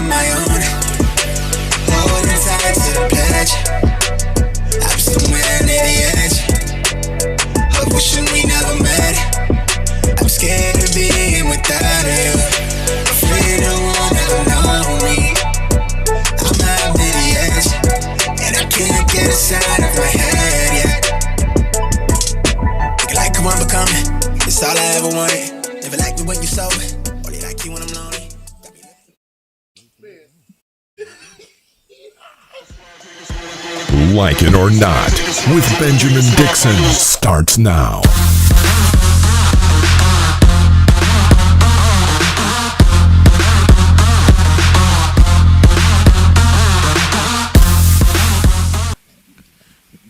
of my own. Holding tight to the pledge. I'm somewhere near the edge of wishing we never met. I'm scared of being without you. Afraid no one ever know me. I'm not near the edge, and I can't get inside of my head yet. Nigga, like, come on, become it. It's all I ever wanted. Never like me when you sober, only like you when I'm lonely. Like It or Not with Benjamin Dixon starts now.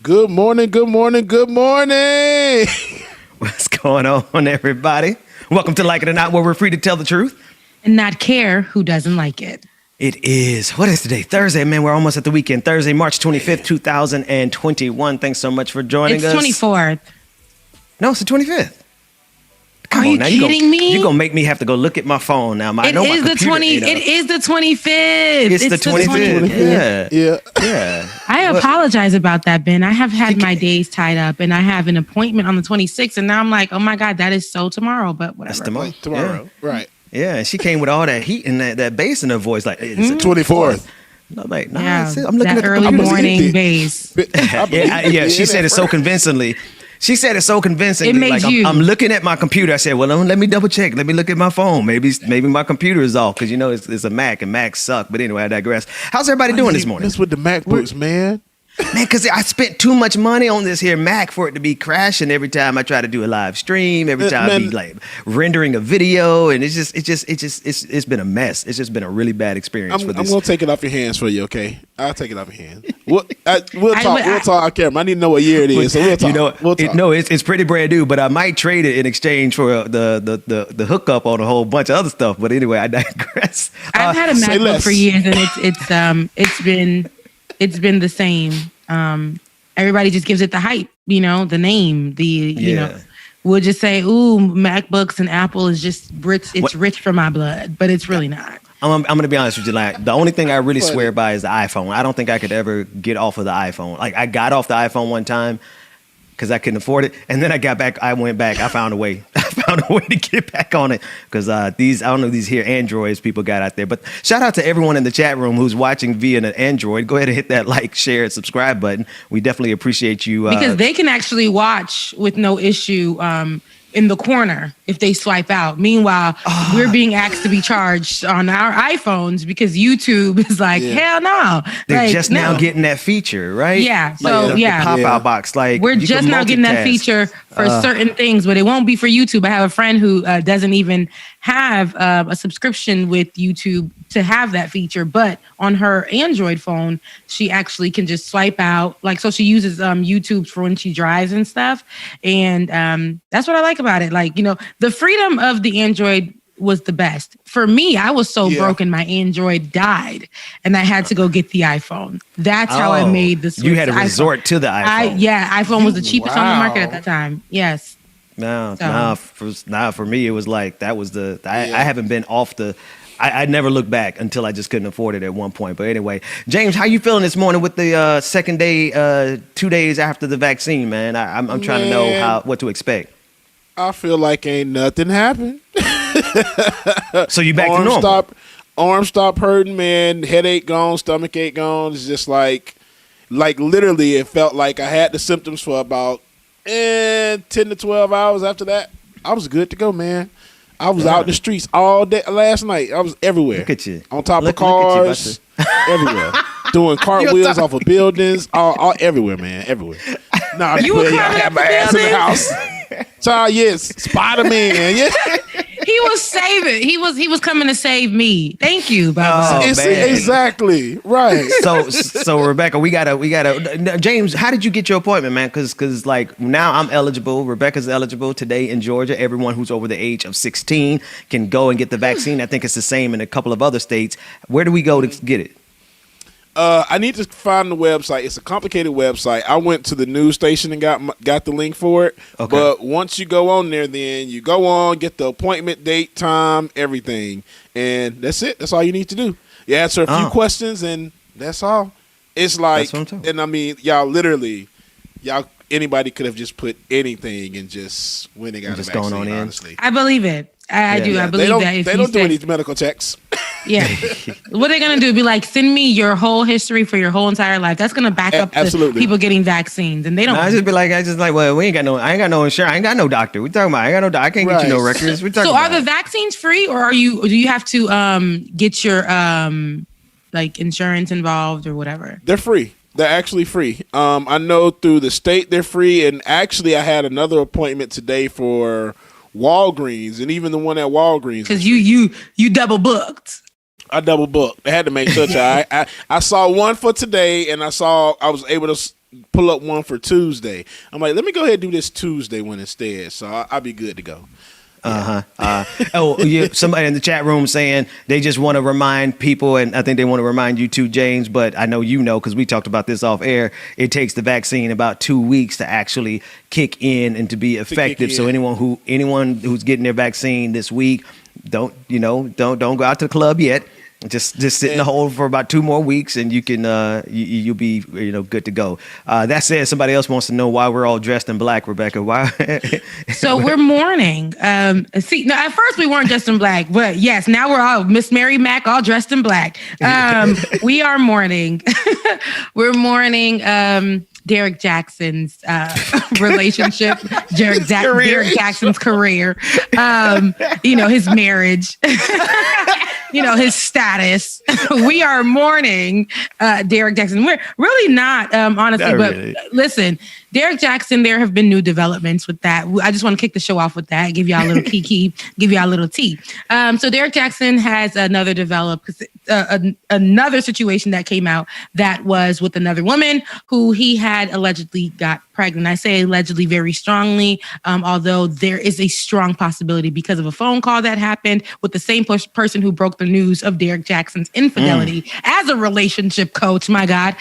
Good morning, good morning, good morning. What's going on, everybody? Welcome to Like It or Not, where we're free to tell the truth and not care who doesn't like it. It is, what is today? Thursday, man. We're almost at the weekend. Thursday, March 25th, 2021. Thanks so much for joining us. It's 24th. No, it's the 25th. Are you kidding me? You're going to make me have to go look at my phone now. It is the 25th. It's the 25th. Yeah. I apologize about that, Ben. I have had my days tied up, and I have an appointment on the 26th, and now I'm like, oh my God, that is so tomorrow, but whatever. That's Tomorrow, yeah. Right. Yeah, and she came with all that heat and that bass in her voice, like, it's the 24th. No, like, nah, yeah, I'm looking at the early morning bass. Yeah, she said it so convincingly. She said it so convincingly. It made you. I'm looking at my computer. I said, well, let me double check. Let me look at my phone. Maybe my computer is off because, you know, it's a Mac and Macs suck. But anyway, I digress. How's everybody doing this morning? Mess with the MacBooks, man. Man, because I spent too much money on this here Mac for it to be crashing every time I try to do a live stream, every time I be like rendering a video, and it's been a mess. It's just been a really bad experience for this. I'm gonna take it off your hands for you, okay? I'll take it off your hands. We'll talk. We'll talk on camera. I need to know what year it is, so we'll talk. You know, we'll talk. It's pretty brand new, but I might trade it in exchange for the hookup on a whole bunch of other stuff. But anyway, I digress. I've had a MacBook for years, and it's been the same. Everybody just gives it the hype, you know, the name, you know, we'll just say, ooh, MacBooks and Apple is just rich. It's rich for my blood, but it's really not. I'm going to be honest with you. Like, the only thing I really swear by is the iPhone. I don't think I could ever get off of the iPhone. Like, I got off the iPhone one time because I couldn't afford it. And then I went back. I found a way. To get back on it because I don't know, these here Androids people got out there. But shout out to everyone in the chat room who's watching via an Android. Go ahead and hit that like, share, and subscribe button. We definitely appreciate you. Because they can actually watch with no issue in the corner if they swipe out. Meanwhile, we're being asked to be charged on our iPhones because YouTube is like, hell no. They're just now getting that feature, right? Yeah. So like the pop-out box. Like, we're just now getting that feature for certain things, but it won't be for YouTube. I have a friend who doesn't even have a subscription with YouTube to have that feature, but on her Android phone, she actually can just swipe out. Like, so she uses YouTube for when she drives and stuff. And that's what I like about it. Like, you know, the freedom of the Android was the best. For me, I was so broken, my Android died, and I had to go get the iPhone. That's how I made the switch. You had to resort to the iPhone. iPhone was the cheapest on the market at that time. Yes. For me, it was like that was I haven't been off the. I never looked back until I just couldn't afford it at one point. But anyway, James, how you feeling this morning with the second day, 2 days after the vaccine, man? I'm trying to know what to expect. I feel like ain't nothing happened. So you back to normal? Arm stop hurting, man. Headache gone, stomach ache gone. It's just like literally, it felt like I had the symptoms for about 10 to 12 hours. After that, I was good to go, man. I was out in the streets all day last night. I was everywhere. Look at you. On top of cars, everywhere. Doing cartwheels off of buildings, all everywhere, man, everywhere. Nah, you were I had my ass in the house. Child, yes, Spider-Man, yeah. He was saving. He was coming to save me. Thank you, Baba. Exactly right. So Rebecca, we gotta. James, how did you get your appointment, man? Because like now I'm eligible. Rebecca's eligible today in Georgia. Everyone who's over the age of 16 can go and get the vaccine. I think it's the same in a couple of other states. Where do we go to get it? I need to find the website. It's a complicated website. I went to the news station and got the link for it. Okay. But once you go on there, then you go on, get the appointment, date, time, everything, and that's it. That's all you need to do. You answer a few questions, and that's all. It's like, and I mean, anybody could have just put anything and just when they got a vaccine. Going on honestly, I believe it. I do. I believe that. If they don't do any medical checks. Yeah. What they're going to do, be like, send me your whole history for your whole entire life. That's going to back up the people getting vaccines. And they don't. I just be like, well, I ain't got no insurance. I ain't got no doctor. We talking about, I ain't got no doctor. I can't get you no records. So are the vaccines free, or do you have to get your like insurance involved or whatever? They're free. They're actually free. I know through the state they're free. And actually, I had another appointment today for Walgreens, and even the one at Walgreens. Because you double booked. I double booked. I had to make such I saw one for today, and I was able to pull up one for Tuesday. I'm like, let me go ahead and do this Tuesday one instead, so I'll be good to go. Somebody in the chat room saying they just want to remind people, and I think they want to remind you too, James, but I know because we talked about this off air. It takes the vaccine about 2 weeks to actually kick in and to be effective. So anyone who's getting their vaccine this week, don't go out to the club yet. Just sit in the hole for about 2 more weeks, and you can you'll be good to go. That said, somebody else wants to know why we're all dressed in black, Rebecca. Why? So we're mourning. At first we weren't dressed in black, but yes, now we're all Miss Mary Mac, all dressed in black. We are mourning. We're mourning. Derek Jackson's relationship, Derek Jackson's career, his marriage, his status. We are mourning Derek Jackson. We're really not, honestly, listen, Derek Jackson, there have been new developments with that. I just want to kick the show off with that, give y'all a little give y'all a little tea. So Derek Jackson has another situation that came out that was with another woman who he had allegedly got pregnant. I say allegedly very strongly, although there is a strong possibility because of a phone call that happened with the same person who broke the news of Derek Jackson's infidelity as a relationship coach. My God.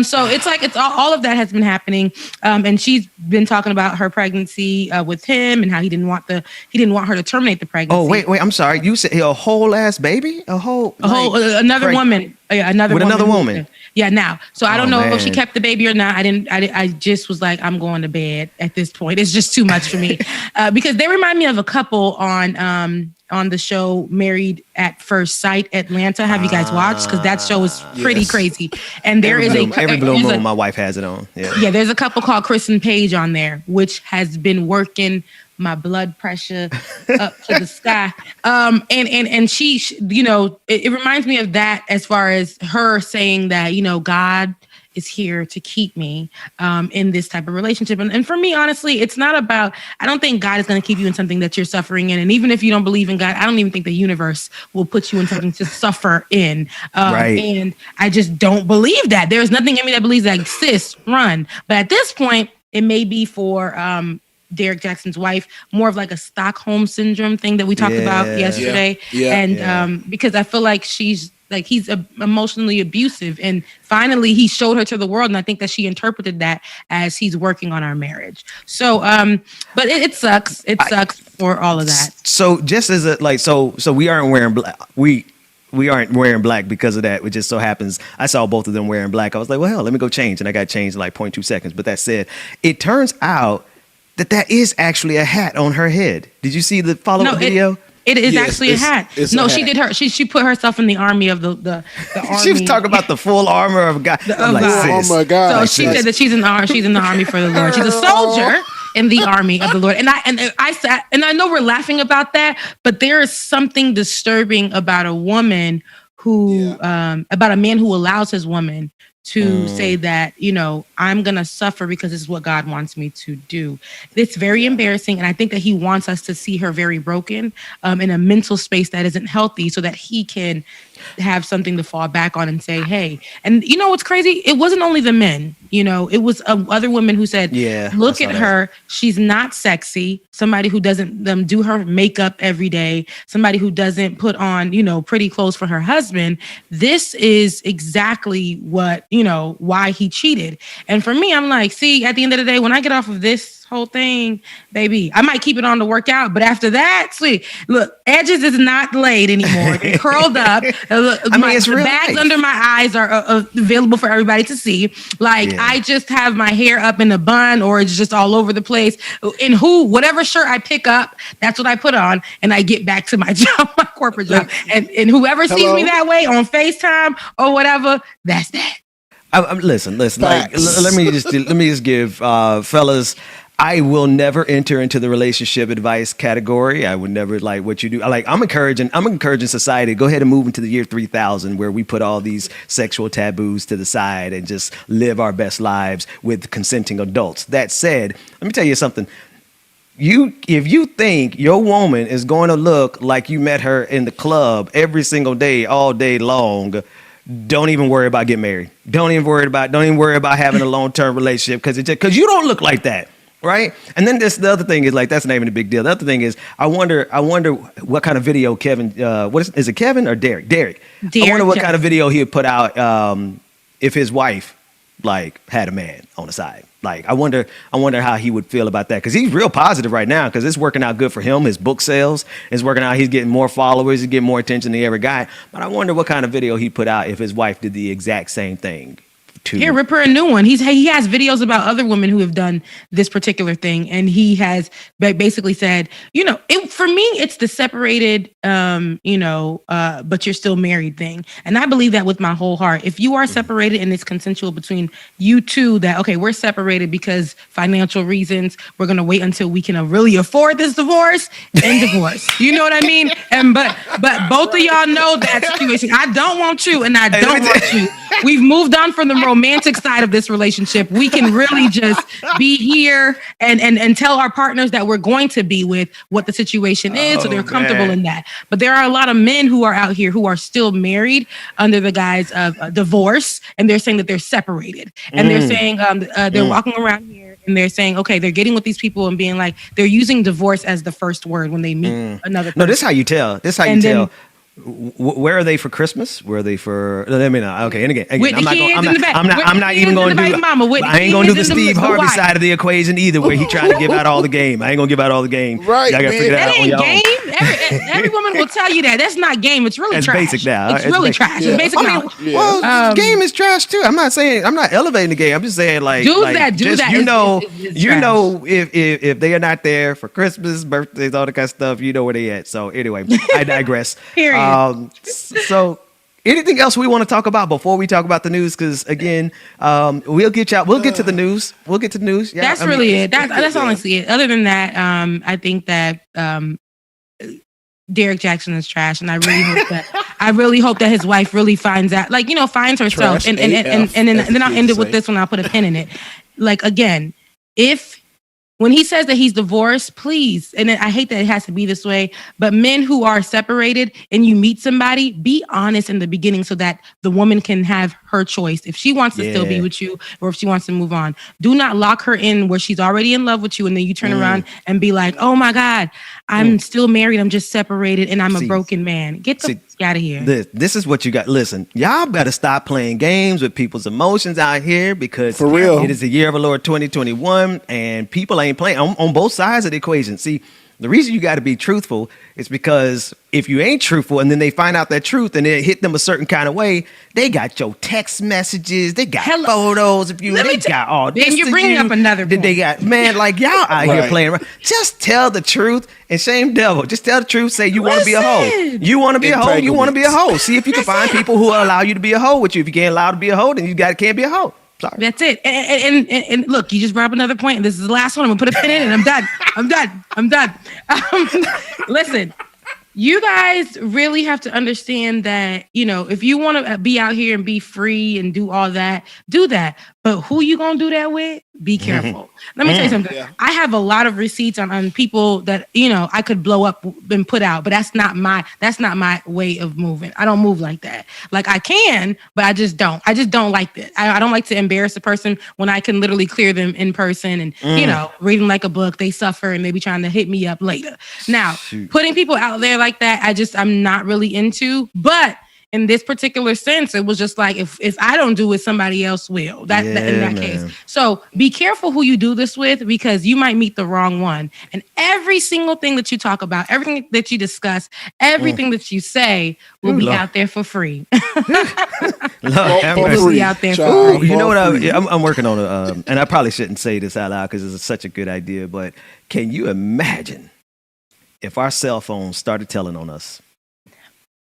So it's all of that has been happening. And she's been talking about her pregnancy with him and how he didn't want her to terminate the pregnancy. Oh, wait, I'm sorry. You said a whole ass baby? Another woman. Yeah, another woman. Yeah, now. So I don't know if she kept the baby or not. I just was like, I'm going to bed at this point. It's just too much for me. Because they remind me of a couple on the show Married at First Sight Atlanta. Have you guys watched? Because that show is pretty crazy. And there every blue moon my wife has it on. Yeah, there's a couple called Chris and Paige on there, which has been working my blood pressure up to the sky. And she, it reminds me of that as far as her saying that, God is here to keep me in this type of relationship. And for me, honestly, it's not about, I don't think God is going to keep you in something that you're suffering in. And even if you don't believe in God, I don't even think the universe will put you in something to suffer in. Right. And I just don't believe that. There's nothing in me that believes that. Sis, run. But at this point, it may be for Derek Jackson's wife, more of like a Stockholm syndrome thing that we talked about yesterday. Because I feel like he's emotionally abusive, and finally he showed her to the world, and I think that she interpreted that as he's working on our marriage. So but it sucks. It sucks for all of that. So just as so we aren't wearing black. We aren't wearing black because of that. It just so happens I saw both of them wearing black. I was like, well, hell, let me go change, and I got changed in like 0.2 seconds. But that said, it turns out that is actually a hat on her head. Did you see the follow-up video? It is actually a hat. She did she put herself in the army of the army. She was talking about the full armor of God. Oh my God. So she said that she's in the army for the Lord. She's a soldier in the army of the Lord. And I sat, and I know we're laughing about that, but there is something disturbing about a woman who about a man who allows his woman to say that, I'm going to suffer because this is what God wants me to do. It's very embarrassing. And I think that he wants us to see her very broken in a mental space that isn't healthy so that he can have something to fall back on and say, hey, and you know what's crazy? It wasn't only the men, it was other women who said, look at her. She's not sexy. Somebody who doesn't do her makeup every day. Somebody who doesn't put on, pretty clothes for her husband. This is exactly what, why he cheated. And for me, I'm like, see, at the end of the day, when I get off of this whole thing, baby, I might keep it on to work out, but after that, sweet. Look, edges is not laid anymore. They're curled up. It's the bags under my eyes are available for everybody to see. I just have my hair up in a bun, or it's just all over the place. And whatever shirt I pick up, that's what I put on, and I get back to my job, my corporate job. And whoever sees me that way on FaceTime or whatever, that's that. Listen. Like, let me just give fellas. I will never enter into the relationship advice category. I would never like what you do. I'm encouraging society to go ahead and move into the year 3000, where we put all these sexual taboos to the side and just live our best lives with consenting adults. That said, let me tell you something. If you think your woman is going to look like you met her in the club every single day, all day long, don't even worry about getting married. Don't even worry about having a long-term relationship because you don't look like that. Right. And then the other thing is that's not even a big deal. The other thing is I wonder what kind of video Kevin, is it Kevin or Derek? Derek. I wonder what kind of video he would put out if his wife had a man on the side. I wonder how he would feel about that, because he's real positive right now because it's working out good for him. His book sales is working out. He's getting more followers. He's getting more attention than he ever got. But I wonder what kind of video he'd put out if his wife did the exact same thing. Here, rip her a new one. He has videos about other women who have done this particular thing, and he has basically said, for me, it's the separated, but you're still married thing, and I believe that with my whole heart. If you are separated and it's consensual between you two, that okay, we're separated because financial reasons, we're gonna wait until we can really afford this divorce and divorce. You know what I mean? And but both of y'all know that situation. I don't want you, and I don't want you. We've moved on from the romantic side of this relationship. We can really just be here and tell our partners that we're going to be with what the situation is, so they're comfortable in that. But there are a lot of men who are out here who are still married under the guise of divorce, and they're saying that they're separated, and they're saying they're walking around here and they're saying, okay, they're getting with these people and being like, they're using divorce as the first word when they meet another person. No, this is how you tell. Tell. Where are they for Christmas? Where are they for? Let me know. Okay, and again, I'm not even going to do. I ain't going to do the Steve Harvey side of the equation either, where he trying to give out all the game. I ain't going to give out all the game. Right, y'all gotta figure that ain't game. Every woman will tell you that. That's not game. It's really trash. Basic now. It's really trash. It's basic knowledge. Well, game is trash too. I'm not elevating the game. I'm just saying do that. You know, if they are not there for Christmas, birthdays, all that kind of stuff, you know where they at. So anyway, I digress. Period. So anything else we want to talk about before we talk about the news? Because again, we'll get to the news. We'll get to the news. Yeah, that's really it. That's honestly it. Other than that, I think that Derek Jackson is trash, and I really hope that his wife really finds out, finds herself. And then I'll end it with this one. I'll put a pin in it. Again, when he says that he's divorced, please, and I hate that it has to be this way, but men who are separated and you meet somebody, be honest in the beginning so that the woman can have her choice. If she wants to still be with you or if she wants to move on, do not lock her in where she's already in love with you and then you turn around and be like, oh my God, I'm still married, I'm just separated, and I'm a broken man. Get the out of here. This is what you got. Listen, y'all got to stop playing games with people's emotions out here, because for real, it is the year of the Lord 2021, and people ain't playing on both sides of the equation. See, the reason you got to be truthful is because if you ain't truthful and then they find out that truth and it hit them a certain kind of way, they got your text messages, they got photos of you, they got all this. And you're bringing up another point. They got, man, y'all out here playing around. Just tell the truth and shame devil. Just tell the truth. Say you want to be a hoe. You want to be a hoe. You want to be a hoe. See if you can find people who will allow you to be a hoe with you. If you can't allow to be a hoe, then you can't be a hoe. Sorry. That's it. And look, you just brought up another point. And this is the last one. I'm gonna put a pin in it. And I'm done. Listen, You guys really have to understand that, if you want to be out here and be free and do all that, do that. But who you going to do that with? Be careful. Let me tell you something. Yeah. I have a lot of receipts on people that, I could blow up and put out, but that's not my way of moving. I don't move like that. Like I can, but I just don't like that. I don't like to embarrass a person when I can literally clear them in person and, reading like a book, they suffer and maybe trying to hit me up later. Now, putting people out there like that, I'm not really into, but in this particular sense, it was just like, if I don't do it, somebody else will. In that case. So be careful who you do this with, because you might meet the wrong one. And every single thing that you talk about, everything that you discuss, everything that you say will be out there for free. For free. Out there. Child, You know what? free. I'm working on and I probably shouldn't say this out loud because it's such a good idea, but can you imagine if our cell phones started telling on us?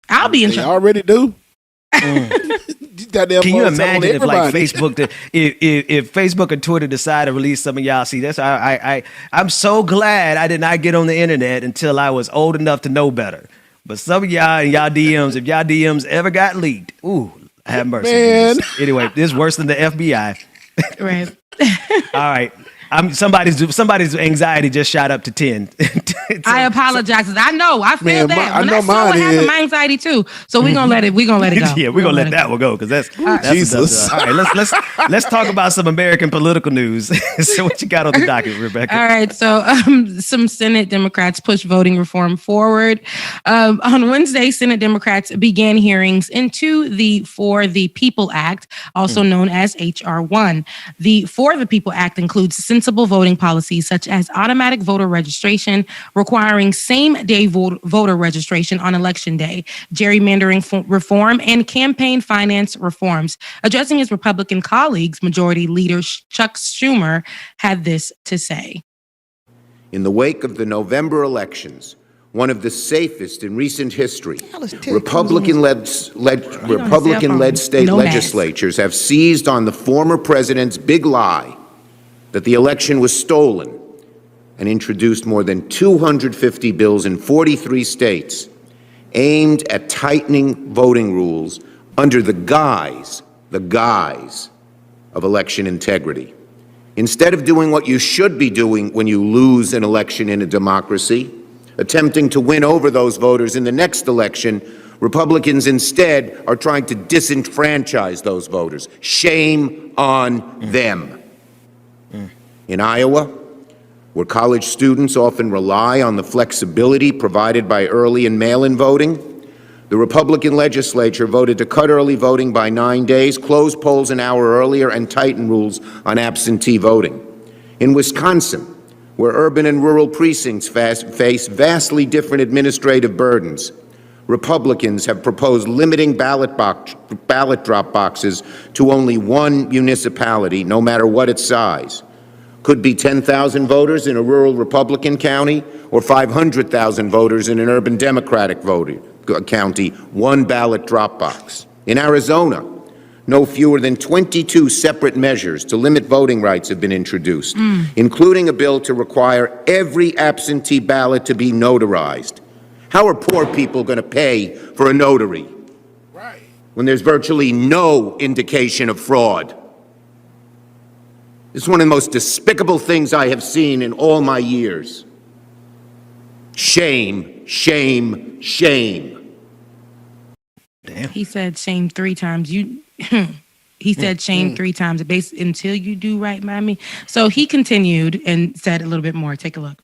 I'll be in They trouble. already do. Can you imagine if like Facebook, if Facebook and Twitter decide to release some of y'all? See, that's I'm so glad I did not get on the internet until I was old enough to know better. But some of y'all and y'all DMs, if y'all DMs ever got leaked, have mercy. Man. Jesus. Anyway, this is worse than the FBI. Right. All right. Somebody's anxiety just shot up to 10. I apologize. I know. I feel Man, that. I When know I saw mine what happened, is. my anxiety too. So we're gonna let it go. Yeah, we're gonna let that one go because that's Jesus. All right, let's talk about some American political news. So what you got on the docket, Rebecca? All right, so some Senate Democrats push voting reform forward. On Wednesday, Senate Democrats began hearings into the For the People Act, also known as H.R. 1. The For the People Act includes sensible voting policies such as automatic voter registration, requiring same-day voter registration on Election Day, gerrymandering reform, and campaign finance reforms. Addressing his Republican colleagues, Majority Leader Chuck Schumer had this to say. In the wake of the November elections, one of the safest in recent history, Republican-led state legislatures have seized on the former president's big lie that the election was stolen and introduced more than 250 bills in 43 states aimed at tightening voting rules under the guise of election integrity. Instead of doing what you should be doing when you lose an election in a democracy, attempting to win over those voters in the next election, Republicans instead are trying to disenfranchise those voters. Shame on them. In Iowa, where college students often rely on the flexibility provided by early and mail-in voting, the Republican legislature voted to cut early voting by 9 days, close polls an hour earlier, and tighten rules on absentee voting. In Wisconsin, where urban and rural precincts face vastly different administrative burdens, Republicans have proposed limiting ballot drop boxes to only one municipality, no matter what its size. Could be 10,000 voters in a rural Republican county or 500,000 voters in an urban Democratic county, one ballot drop box. In Arizona, no fewer than 22 separate measures to limit voting rights have been introduced, including a bill to require every absentee ballot to be notarized. How are poor people going to pay for a notary when there's virtually no indication of fraud? It's one of the most despicable things I have seen in all my years. Shame, shame, shame. Damn. He said shame 3 times. He said shame 3 times until you do right by me. So he continued and said a little bit more. Take a look.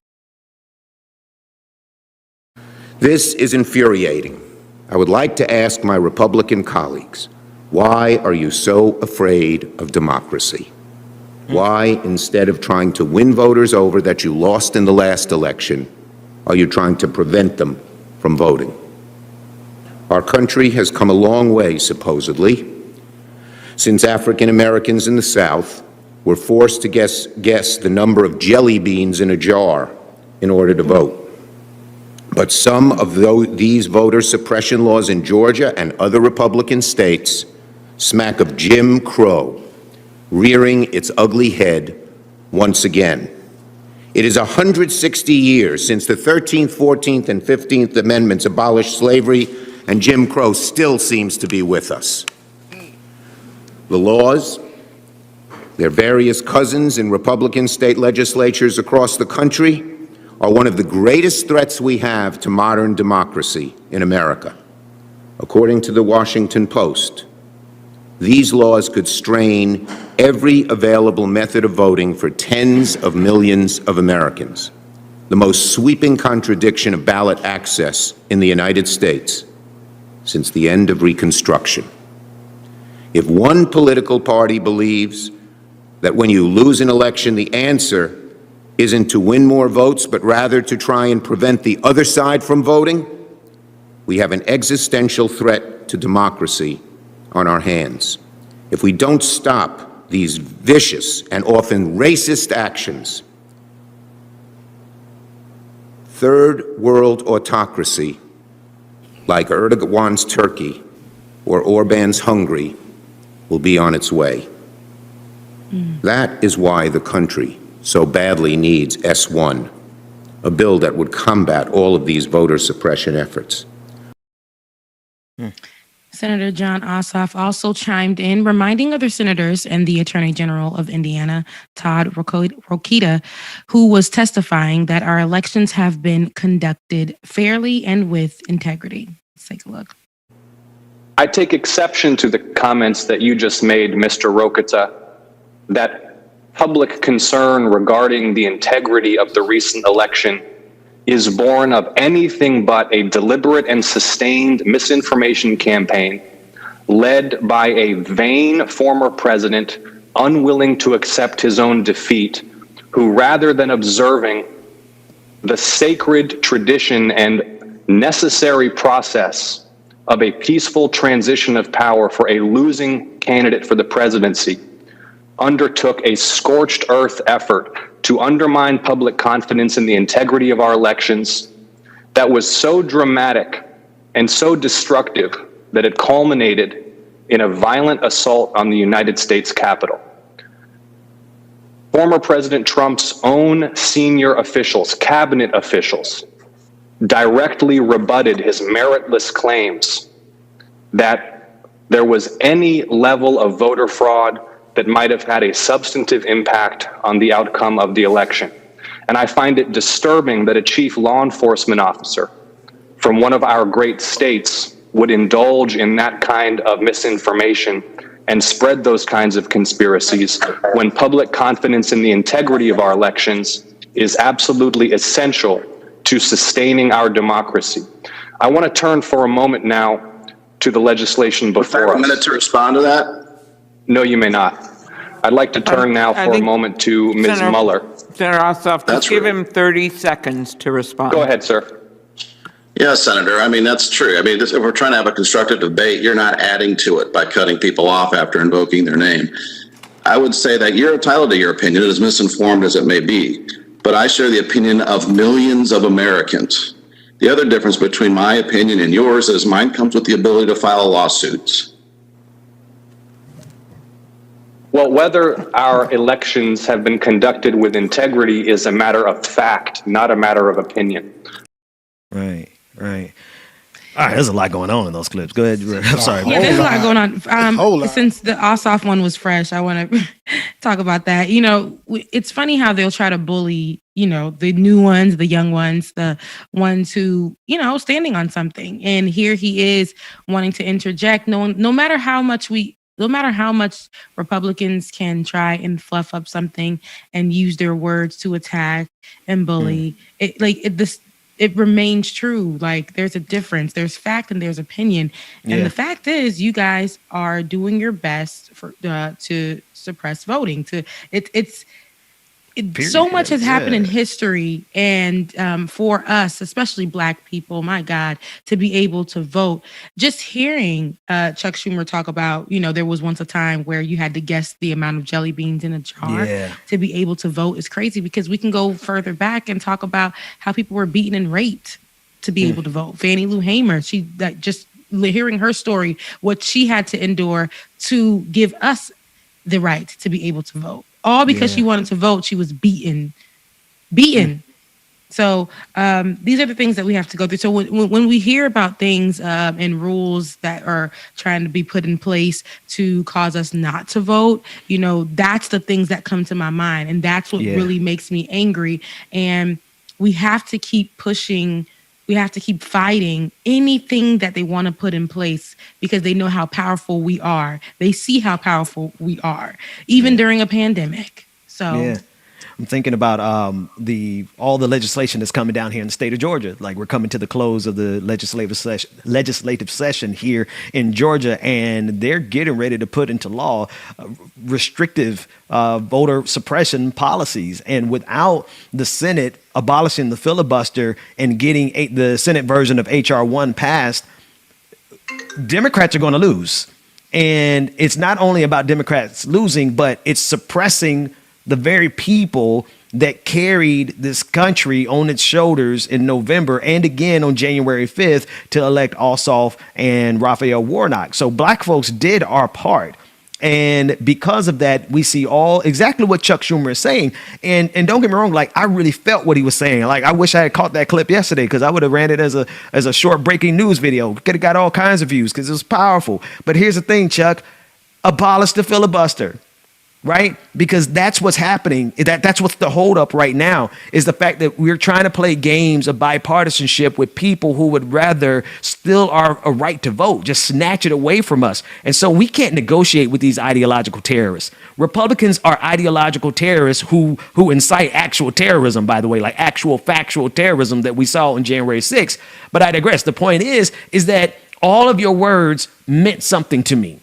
This is infuriating. I would like to ask my Republican colleagues, why are you so afraid of democracy? Why, instead of trying to win voters over that you lost in the last election, are you trying to prevent them from voting? Our country has come a long way, supposedly, since African Americans in the South were forced to guess the number of jelly beans in a jar in order to vote. But some of these voter suppression laws in Georgia and other Republican states smack of Jim Crow rearing its ugly head once again. It is 160 years since the 13th, 14th, and 15th Amendments abolished slavery, and Jim Crow still seems to be with us. The laws, their various cousins in Republican state legislatures across the country, are one of the greatest threats we have to modern democracy in America. According to the Washington Post, these laws could strain every available method of voting for tens of millions of Americans, the most sweeping contradiction of ballot access in the United States since the end of Reconstruction. If one political party believes that when you lose an election, the answer isn't to win more votes, but rather to try and prevent the other side from voting, we have an existential threat to democracy on our hands. If we don't stop these vicious and often racist actions, third world autocracy like Erdogan's Turkey or Orban's Hungary will be on its way. That is why the country so badly needs S1, a bill that would combat all of these voter suppression efforts. Senator John Ossoff also chimed in, reminding other senators and the Attorney General of Indiana, Todd Rokita, who was testifying that our elections have been conducted fairly and with integrity. Let's take a look. I take exception to the comments that you just made, Mr. Rokita, that public concern regarding the integrity of the recent election is born of anything but a deliberate and sustained misinformation campaign led by a vain former president unwilling to accept his own defeat, who rather than observing the sacred tradition and necessary process of a peaceful transition of power for a losing candidate for the presidency, undertook a scorched earth effort to undermine public confidence in the integrity of our elections that was so dramatic and so destructive that it culminated in a violent assault on the United States Capitol. Former President Trump's own senior officials, cabinet officials, directly rebutted his meritless claims that there was any level of voter fraud that might have had a substantive impact on the outcome of the election. And I find it disturbing that a chief law enforcement officer from one of our great states would indulge in that kind of misinformation and spread those kinds of conspiracies when public confidence in the integrity of our elections is absolutely essential to sustaining our democracy. I want to turn for a moment now to the legislation before us. A minute to respond to that? No, you may not. I'd like to turn now for a moment to Ms. Mueller. Senator Ossoff, just give him 30 seconds to respond. Go ahead, sir. Yes, Senator. I mean, that's true. I mean, if we're trying to have a constructive debate, you're not adding to it by cutting people off after invoking their name. I would say that you're entitled to your opinion, as misinformed as it may be, but I share the opinion of millions of Americans. The other difference between my opinion and yours is mine comes with the ability to file lawsuits. Well, whether our elections have been conducted with integrity is a matter of fact, not a matter of opinion. Right. All right, there's a lot going on in those clips. Go ahead. I'm sorry. Yeah, there's a lot going on. Since the Ossoff one was fresh, I want to talk about that. You know, it's funny how they'll try to bully, you know, the new ones, the young ones, the ones who, you know, standing on something. And here he is wanting to interject. No matter how much Republicans can try and fluff up something and use their words to attack and bully, it remains true. Like, there's a difference. There's fact and there's opinion. And the fact is, you guys are doing your best for to suppress voting. So much has happened in history, and for us, especially Black people, my God, to be able to vote. Just hearing Chuck Schumer talk about, you know, there was once a time where you had to guess the amount of jelly beans in a jar to be able to vote is crazy, because we can go further back and talk about how people were beaten and raped to be able to vote. Fannie Lou Hamer, just hearing her story, what she had to endure to give us the right to be able to vote. All because she wanted to vote, she was beaten beaten. So these are the things that we have to go through. So when we hear about things and rules that are trying to be put in place to cause us not to vote, that's the things that come to my mind. And that's what really makes me angry. And we have to keep pushing. We have to keep fighting anything that they want to put in place because they know how powerful we are. They see how powerful we are, even during a pandemic. So. I'm thinking about all the legislation that's coming down here in the state of Georgia. Like we're coming to the close of the legislative session here in Georgia, and they're getting ready to put into law restrictive voter suppression policies. And without the Senate abolishing the filibuster and getting the Senate version of H.R. 1 passed, Democrats are going to lose. And it's not only about Democrats losing, but it's suppressing the very people that carried this country on its shoulders in November and again on January 5th to elect Ossoff and Raphael Warnock. So black folks did our part. And because of that, we see exactly what Chuck Schumer is saying. And don't get me wrong, like I really felt what he was saying. Like I wish I had caught that clip yesterday because I would have ran it as a short breaking news video. Could have got all kinds of views because it was powerful. But here's the thing, Chuck, abolish the filibuster. Right? Because that's what's happening. That's what's the holdup right now is the fact that we're trying to play games of bipartisanship with people who would rather steal our right to vote, just snatch it away from us. And so we can't negotiate with these ideological terrorists. Republicans are ideological terrorists who incite actual terrorism, by the way, like actual factual terrorism that we saw on January 6th. But I digress. The point is that all of your words meant something to me.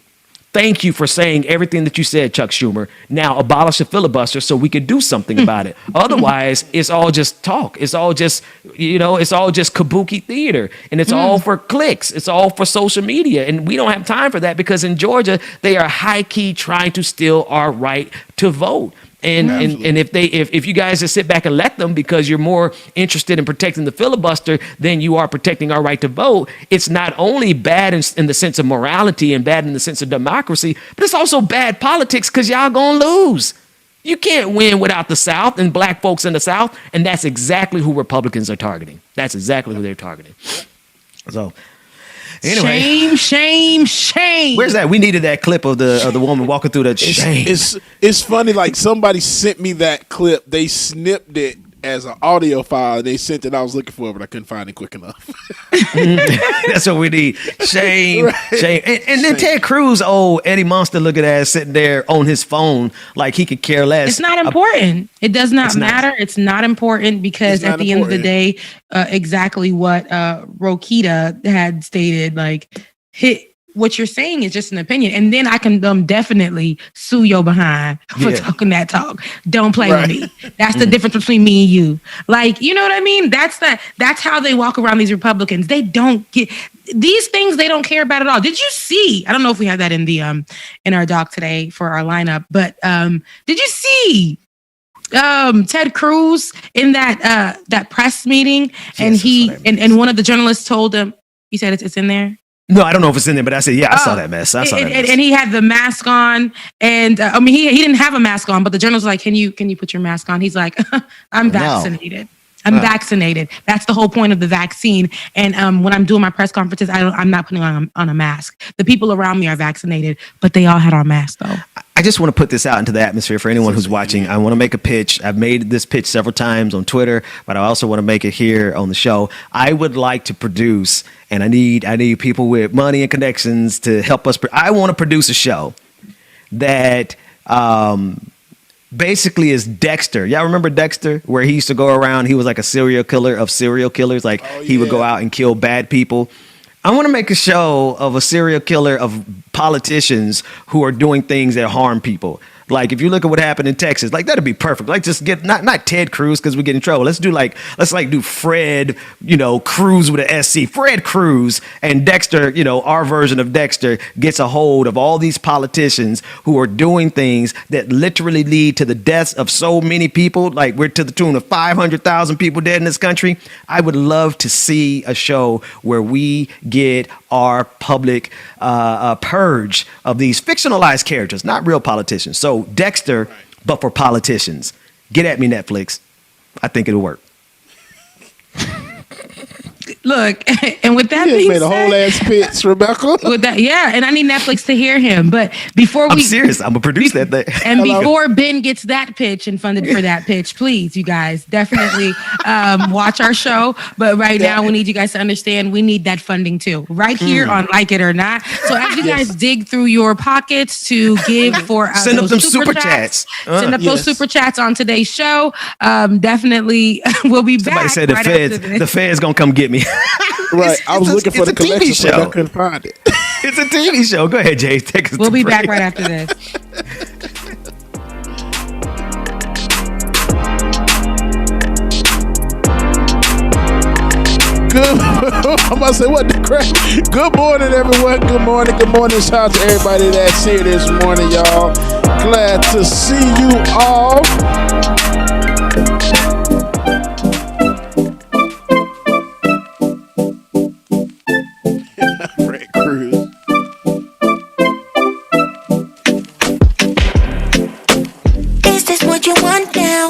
Thank you for saying everything that you said, Chuck Schumer. Now abolish the filibuster so we could do something about it. Otherwise, it's all just talk. It's all just, it's all just kabuki theater. And it's all for clicks. It's all for social media. And we don't have time for that because in Georgia, they are high key trying to steal our right to vote. And if you guys just sit back and let them because you're more interested in protecting the filibuster than you are protecting our right to vote, it's not only bad in the sense of morality and bad in the sense of democracy, but it's also bad politics because y'all gonna lose. You can't win without the South and black folks in the South, and that's exactly who Republicans are targeting. That's exactly who they're targeting. So. Anyway, shame. Where's that? We needed that clip of the woman walking through the shame. It's funny. Like somebody sent me that clip. They snipped it as an audio file. And they sent it. I was looking for it, but I couldn't find it quick enough. That's what we need. Shame, right. Shame. And then Ted Cruz, Eddie Monster looking at sitting there on his phone like he could care less. It's not important. It does not matter. It's not important because at the end of the day, exactly what Rokita had stated, what you're saying is just an opinion. And then I can definitely sue your behind for talking that talk. Don't play with me. That's the difference between me and you. You know what I mean? That's how they walk around, these Republicans. They don't get these things. They don't care about at all. Did you see? I don't know if we have that in the in our doc today for our lineup, but did you see Ted Cruz in that press meeting? And and one of the journalists told him, he said it's in there. No, I don't know if it's in there, but I said, I saw that mess. And he had the mask on, and he didn't have a mask on, but the journalist was like, "Can you put your mask on?" He's like, "I'm vaccinated. I'm vaccinated. That's the whole point of the vaccine." And when I'm doing my press conferences, I'm not putting on a mask. The people around me are vaccinated, but they all had on masks though. I just want to put this out into the atmosphere for anyone who's watching. I want to make a pitch. I've made this pitch several times on Twitter, but I also want to make it here on the show. I would like to produce, and I need people with money and connections to help us. I want to produce a show that basically is Dexter. Y'all remember Dexter, where he used to go around? He was like a serial killer of serial killers. He would go out and kill bad people. I want to make a show of a serial killer of politicians who are doing things that harm people. Like if you look at what happened in Texas, that'd be perfect. Just get not Ted Cruz because we get in trouble. Let's do Fred, Cruz with an SC, Fred Cruz, and Dexter, our version of Dexter gets a hold of all these politicians who are doing things that literally lead to the deaths of so many people. Like we're to the tune of 500,000 people dead in this country. I would love to see a show where we get our public purge of these fictionalized characters, not real politicians. So Dexter, but for politicians. Get at me, Netflix. I think it'll work. Look, and with that He being made a whole said, ass pitch, Rebecca. with that, yeah, and I need Netflix to hear him. But before I'm serious. I'm gonna produce that thing. And before Ben gets that pitch and funded for that pitch, please, you guys, definitely watch our show. But right now, we need you guys to understand we need that funding too, right here on Like It or Not. So as you guys dig through your pockets to give for send up them super chats. Send up those super chats on today's show. Definitely, we'll be back. Somebody said the feds gonna come get me. Right, I was looking for the collection, but I couldn't find it. It's a TV show. Go ahead, Jay. Take us. We'll be back right after this. Good. I'm about to say, what the crap? Good morning, everyone. Good morning. Good morning. Shout out to everybody that's here this morning, y'all. Glad to see you all. Fred Cruz. Is this what you want now?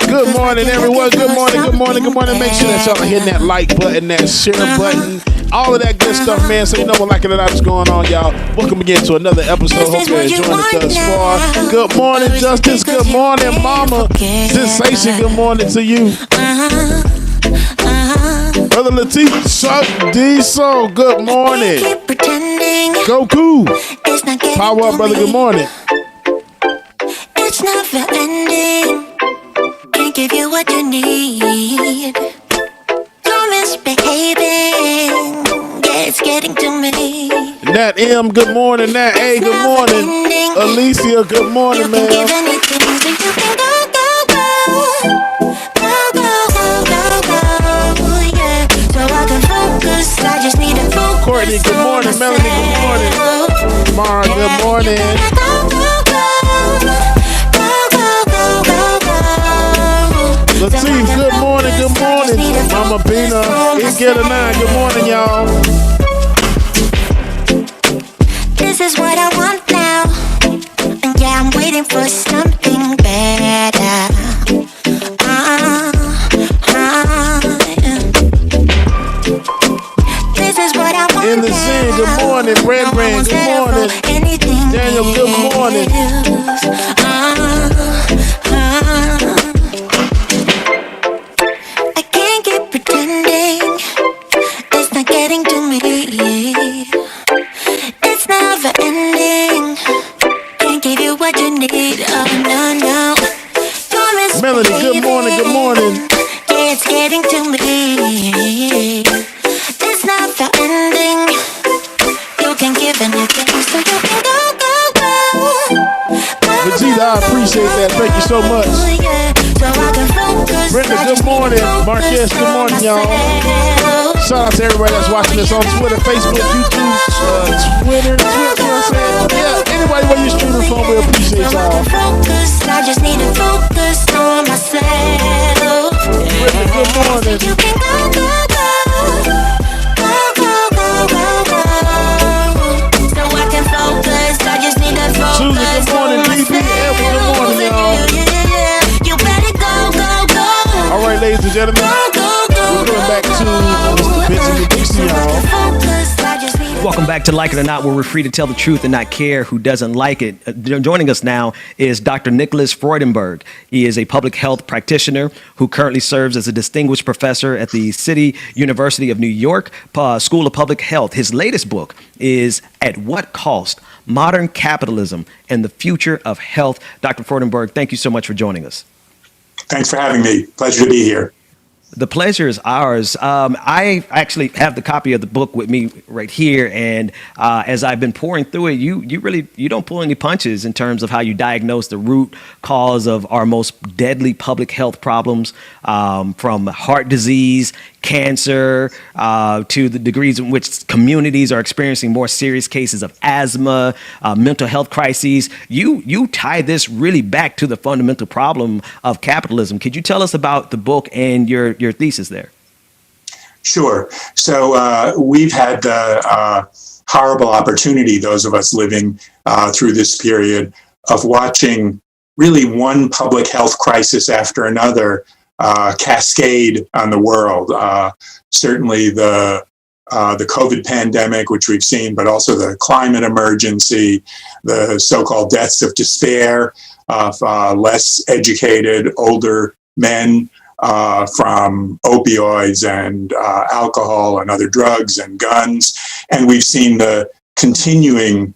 Good morning, everyone. Good morning. Good morning. Good morning. Make sure that y'all are hitting that like button, that share button, all of that good stuff, man. So you know what Like It or Not is going on, y'all. Welcome again to another episode. Hope you're enjoying it thus far. Good morning, Justice. Good morning, Mama. Sensation. Good morning to you. Brother Latif, Chuck D. So, good morning. Goku. Power up, brother. Good morning. It's never ending. Can't give you what you need. You're misbehaving. Yeah, it's getting to me. Nat M, good morning. Nat A, good morning. Alicia, good morning, man. Give anything so you can go, go, go. Go, go, go, go, go. Yeah. So I can focus. I just need to focus. Courtney, good morning. Melanie, good morning. Mara, good morning. Latif, good morning, good morning. Mama Bina, it's Get a 9, good morning, y'all. This is what I want now. And yeah, I'm waiting for something better. This is what I want. In the scene, good morning. Brand, good morning. Daniel, good morning. I can't keep pretending. It's not getting to me. It's never ending. Can't give you what you need. Oh no, no. Melanie, good morning, good morning. Yeah, it's getting to me. It's never ending. You can give anything, so you can go, go, go. Vegeta, I appreciate that. Thank you so much. Brenda, good morning. Marquez, good morning, y'all. Shout out to everybody that's watching us on Twitter, Facebook, YouTube, Twitter, yeah, anybody where you streaming from, we appreciate y'all. I just need to focus on myself. Brenda, good morning. You can go, go, go. Go, go, go, go, go. So I can focus. I just need to focus. Susan, good morning. DB, Evan, good morning, y'all. You better go, go, go. All right, ladies and gentlemen, we're going back to Mr. Benjamin Dixon, y'all. Welcome back to Like It or Not, where we're free to tell the truth and not care who doesn't like it. Joining us now is Dr. Nicholas Freudenberg. He is a public health practitioner who currently serves as a distinguished professor at the City University of New York School of Public Health. His latest book is At What Cost? Modern Capitalism and the Future of Health. Dr. Freudenberg, thank you so much for joining us. Thanks for having me. Pleasure to be here. The pleasure is ours. I actually have the copy of the book with me right here, and as I've been pouring through it, you don't pull any punches in terms of how you diagnose the root cause of our most deadly public health problems, from heart disease, cancer, to the degrees in which communities are experiencing more serious cases of asthma, mental health crises. You tie this really back to the fundamental problem of capitalism. Could you tell us about the book and your thesis there? Sure. So we've had the horrible opportunity, those of us living through this period, of watching really one public health crisis after another cascade on the world. Certainly the COVID pandemic, which we've seen, but also the climate emergency, the so-called deaths of despair of less educated older men from opioids and alcohol and other drugs and guns. And we've seen the continuing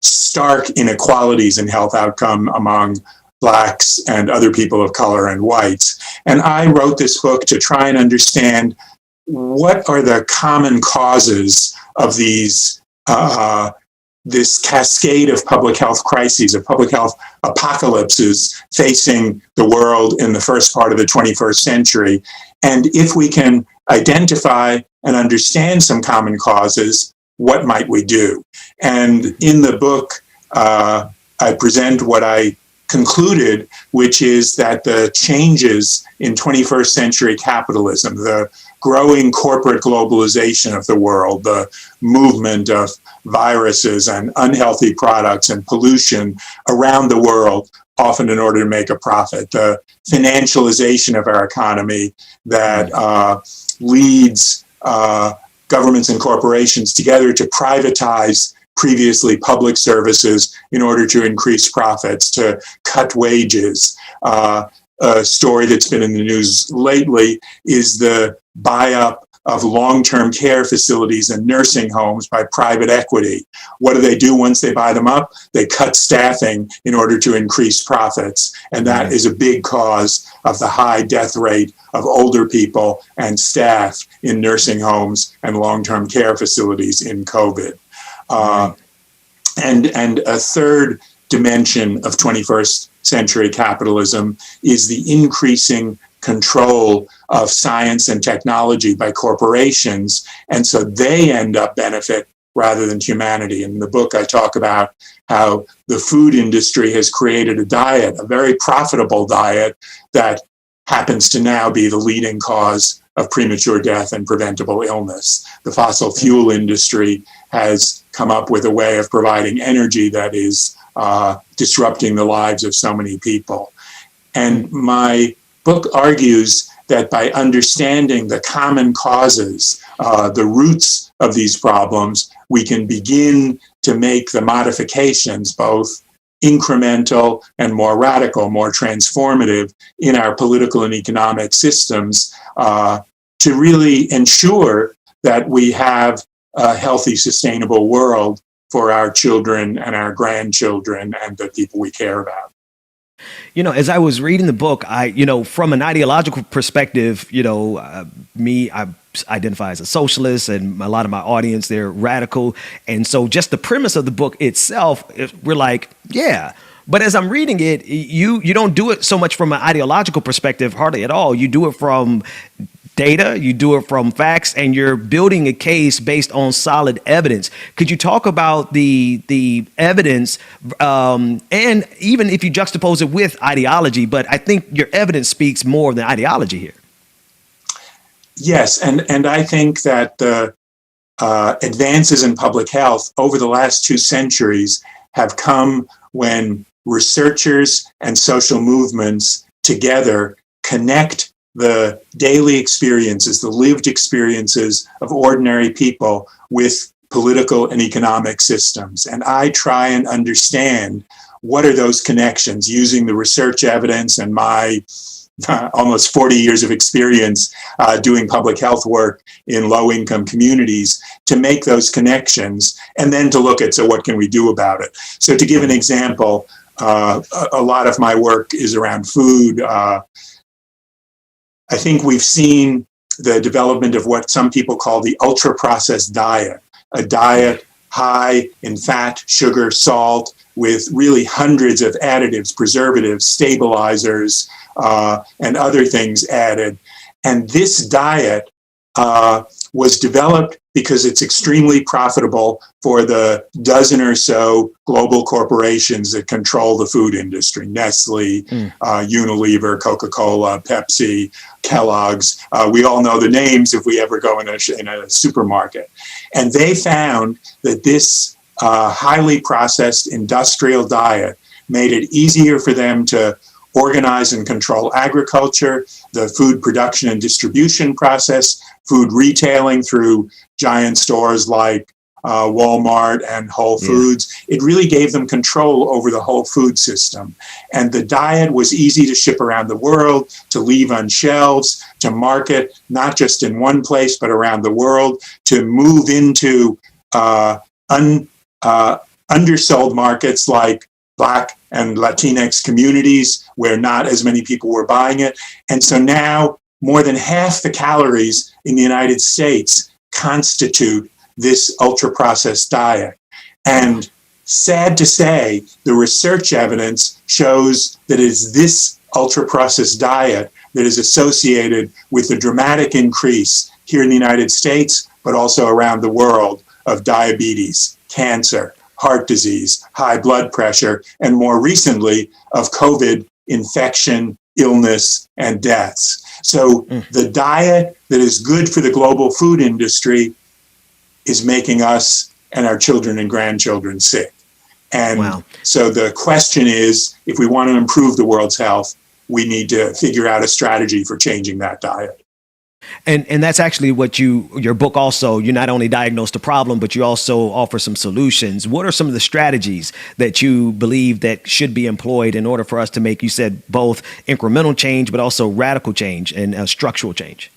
stark inequalities in health outcome among Blacks and other people of color and whites. And I wrote this book to try and understand what are the common causes of these this cascade of public health crises, of public health apocalypses facing the world in the first part of the 21st century. And if we can identify and understand some common causes, what might we do? And in the book, I present what I concluded, which is that the changes in 21st century capitalism, the growing corporate globalization of the world, the movement of viruses and unhealthy products and pollution around the world, often in order to make a profit, the financialization of our economy that leads governments and corporations together to privatize previously public services in order to increase profits, to cut wages. A story that's been in the news lately is the buy-up of long-term care facilities and nursing homes by private equity. What do once they buy them up? They cut staffing in order to increase profits. And that is a big cause of the high death rate of older people and staff in nursing homes and long-term care facilities in COVID. And a third dimension of 21st century capitalism is the increasing control of science and technology by corporations. And so they end up benefit rather than humanity. In the book, I talk about how the food industry has created a diet, a very profitable diet that happens to now be the leading cause of premature death and preventable illness. The fossil fuel industry has come up with a way of providing energy that is disrupting the lives of so many people. And my book argues that by understanding the common causes, the roots of these problems, we can begin to make the modifications, both incremental and more radical, more transformative in our political and economic systems to really ensure that we have a healthy, sustainable world for our children and our grandchildren and the people we care about. You know, as I was reading the book, from an ideological perspective, I identify as a socialist, and a lot of my audience, they're radical. And so just the premise of the book itself, we're like, yeah. But as I'm reading it, you don't do it so much from an ideological perspective, hardly at all. You do it from data, you do it from facts, and you're building a case based on solid evidence. Could you talk about the evidence, and even if you juxtapose it with ideology, but I think your evidence speaks more than ideology here. Yes, and I think that the advances in public health over the last 2 centuries have come when researchers and social movements together connect the daily experiences, the lived experiences of ordinary people with political and economic systems. And I try and understand what are those connections using the research evidence and my almost 40 years of experience doing public health work in low-income communities to make those connections and then to look at, so what can we do about it? So to give an example, a lot of my work is around food. I think we've seen the development of what some people call the ultra-processed diet, a diet high in fat, sugar, salt, with really hundreds of additives, preservatives, stabilizers, and other things added. And this diet was developed because it's extremely profitable for the dozen or so global corporations that control the food industry: Nestle, Unilever, Coca-Cola, Pepsi, Kellogg's. We all know the names if we ever go in a supermarket. And they found that this highly processed industrial diet made it easier for them to organize and control agriculture, the food production and distribution process, food retailing through giant stores like Walmart and Whole Foods. It really gave them control over the whole food system. And the diet was easy to ship around the world, to leave on shelves, to market, not just in one place, but around the world, to move into undersold markets like Black and Latinx communities where not as many people were buying it. And so now more than half the calories in the United States constitute this ultra-processed diet. And sad to say, the research evidence shows that it's this ultra-processed diet that is associated with the dramatic increase here in the United States, but also around the world, of diabetes, cancer, heart disease, high blood pressure, and more recently of COVID infection, illness, and deaths. So the diet that is good for the global food industry is making us and our children and grandchildren sick. And so the question is, if we want to improve the world's health, we need to figure out a strategy for changing that diet. And that's actually what your book also, you not only diagnose the problem, but you also offer some solutions. What are some of the strategies that you believe that should be employed in order for us to make, you said, both incremental change, but also radical change and structural change?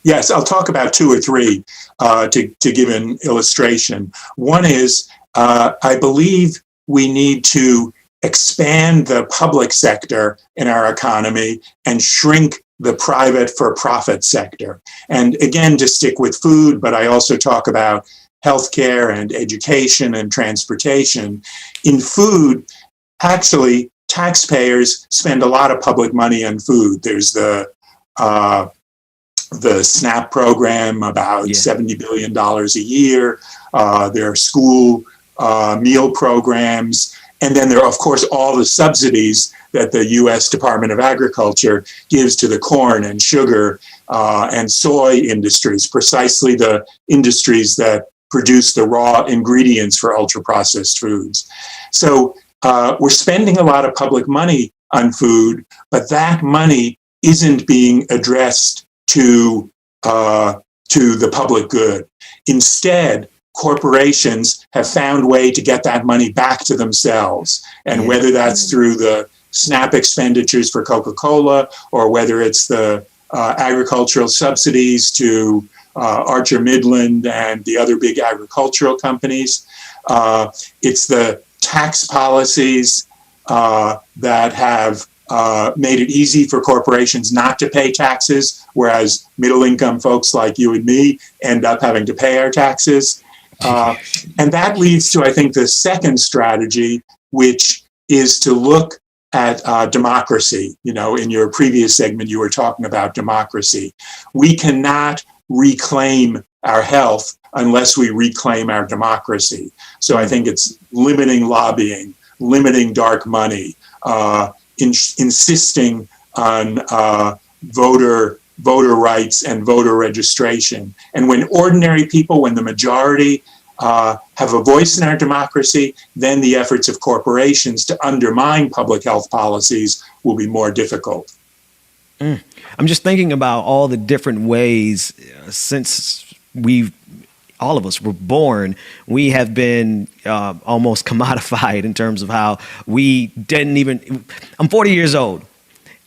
Yes, I'll talk about two or three to give an illustration. One is, I believe we need to expand the public sector in our economy and shrink the private for-profit sector. And again, to stick with food, but I also talk about healthcare and education and transportation. In food, actually, taxpayers spend a lot of public money on food. There's the SNAP program, about $70 billion a year. There are school meal programs. And then there are, of course, all the subsidies that the U.S. Department of Agriculture gives to the corn and sugar and soy industries, precisely the industries that produce the raw ingredients for ultra-processed foods. So we're spending a lot of public money on food, but that money isn't being addressed to the public good. Instead, corporations have found a way to get that money back to themselves. And whether that's through the SNAP expenditures for Coca-Cola, or whether it's the agricultural subsidies to Archer Midland and the other big agricultural companies, it's the tax policies that have made it easy for corporations not to pay taxes, whereas middle-income folks like you and me end up having to pay our taxes. And that leads to, I think, the second strategy, which is to look at democracy. You know, in your previous segment, you were talking about democracy. We cannot reclaim our health unless we reclaim our democracy. So I think it's limiting lobbying, limiting dark money, insisting on voter rights and voter registration. And when ordinary people, when the majority have a voice in our democracy, then the efforts of corporations to undermine public health policies will be more difficult. I'm just thinking about all the different ways since all of us were born, we have been almost commodified in terms of how we didn't even. I'm 40 years old,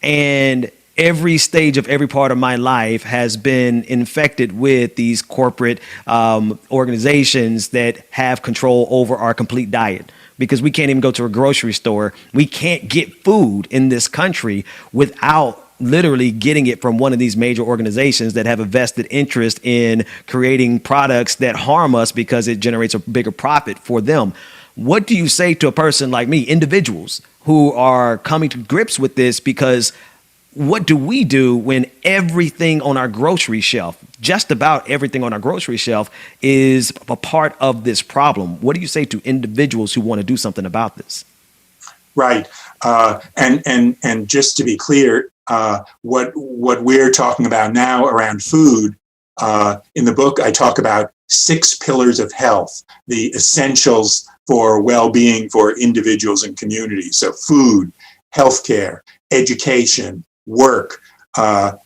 and every stage of every part of my life has been infected with these corporate organizations that have control over our complete diet, because we can't even go to a grocery store. We can't get food in this country without literally getting it from one of these major organizations that have a vested interest in creating products that harm us because it generates a bigger profit for them. What do you say to a person like me, individuals who are coming to grips with this? Because what do we do when everything on our grocery shelf, just about everything on our grocery shelf, is a part of this problem? What do you say to individuals who want to do something about this? Right. And just to be clear, what we're talking about now around food, in the book, I talk about 6 pillars of health, the essentials for well-being for individuals and communities. So food, healthcare, education, work,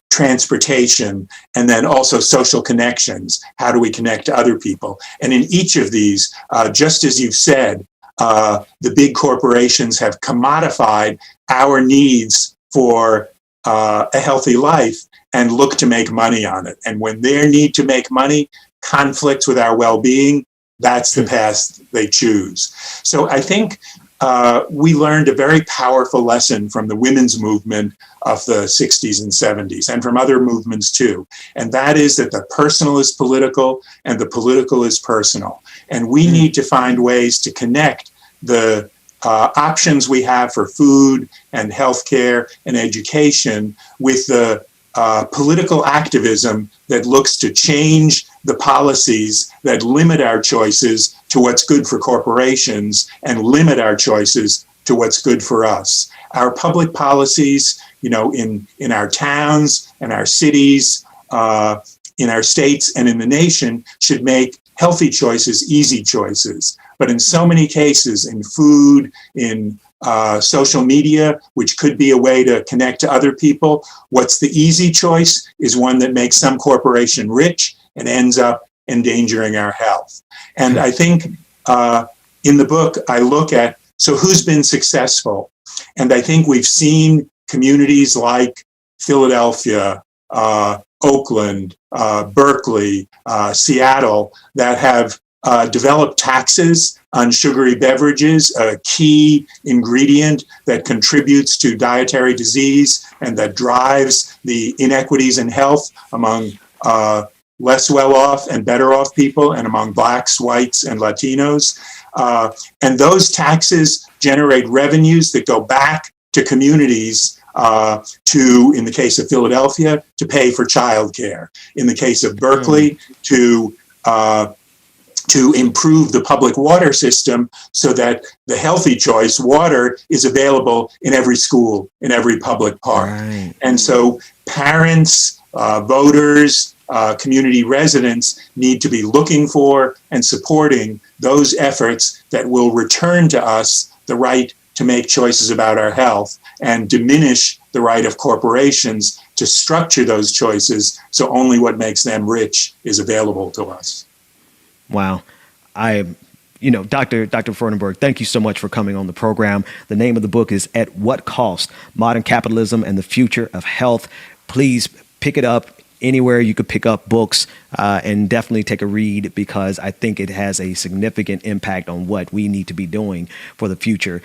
transportation, and then also social connections. How do we connect to other people? And in each of these, just as you've said, the big corporations have commodified our needs for a healthy life and look to make money on it. And when their need to make money conflicts with our well-being, that's the path they choose. So I think we learned a very powerful lesson from the women's movement of the 60s and 70s, and from other movements too. And that is that the personal is political and the political is personal. And we need to find ways to connect the options we have for food and healthcare and education with the political activism that looks to change the policies that limit our choices to what's good for corporations and limit our choices to what's good for us. Our public policies, in our towns and our cities, in our states and in the nation should make healthy choices easy choices. But in so many cases, in food, in social media, which could be a way to connect to other people, what's the easy choice is one that makes some corporation rich and ends up endangering our health. And I think in the book, I look at, so who's been successful? And I think we've seen communities like Philadelphia, Oakland, Berkeley, Seattle, that have developed taxes on sugary beverages, a key ingredient that contributes to dietary disease and that drives the inequities in health among less well-off and better-off people, and among Blacks, whites, and Latinos. And those taxes generate revenues that go back to communities to, in the case of Philadelphia, to pay for childcare. In the case of Berkeley, to improve the public water system so that the healthy choice, water, is available in every school, in every public park. Right. And so parents, voters, community residents need to be looking for and supporting those efforts that will return to us the right to make choices about our health and diminish the right of corporations to structure those choices so only what makes them rich is available to us. Wow. Dr. Freudenberg, thank you so much for coming on the program. The name of the book is At What Cost? Modern Capitalism and the Future of Health. Please pick it up anywhere you could pick up books, and definitely take a read, because I think it has a significant impact on what we need to be doing for the future.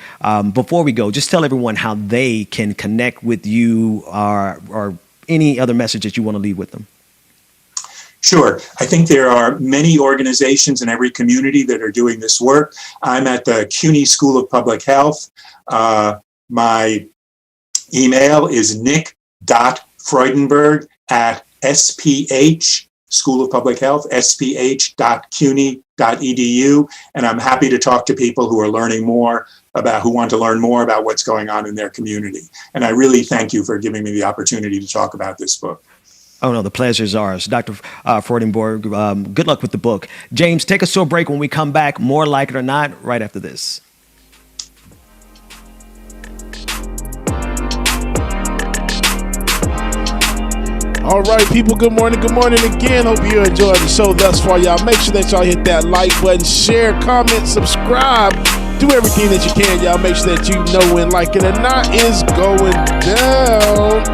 Before we go, just tell everyone how they can connect with you, or any other message that you want to leave with them. Sure. I think there are many organizations in every community that are doing this work. I'm at the CUNY School of Public Health. My email is nick.freudenberg@SPH, School of Public Health, sph.cuny.edu. And I'm happy to talk to people who are who want to learn more about what's going on in their community. And I really thank you for giving me the opportunity to talk about this book. Oh, no, the pleasure is ours. Dr. Freudenberg, good luck with the book. James, take us to a break. When we come back, more Like It or Not, right after this. All right, people, good morning. Good morning again. Hope you enjoyed the show thus far, y'all. Make sure that y'all hit that like button, share, comment, subscribe. Do everything that you can, y'all. Make sure that you know when Like It or Not is going down.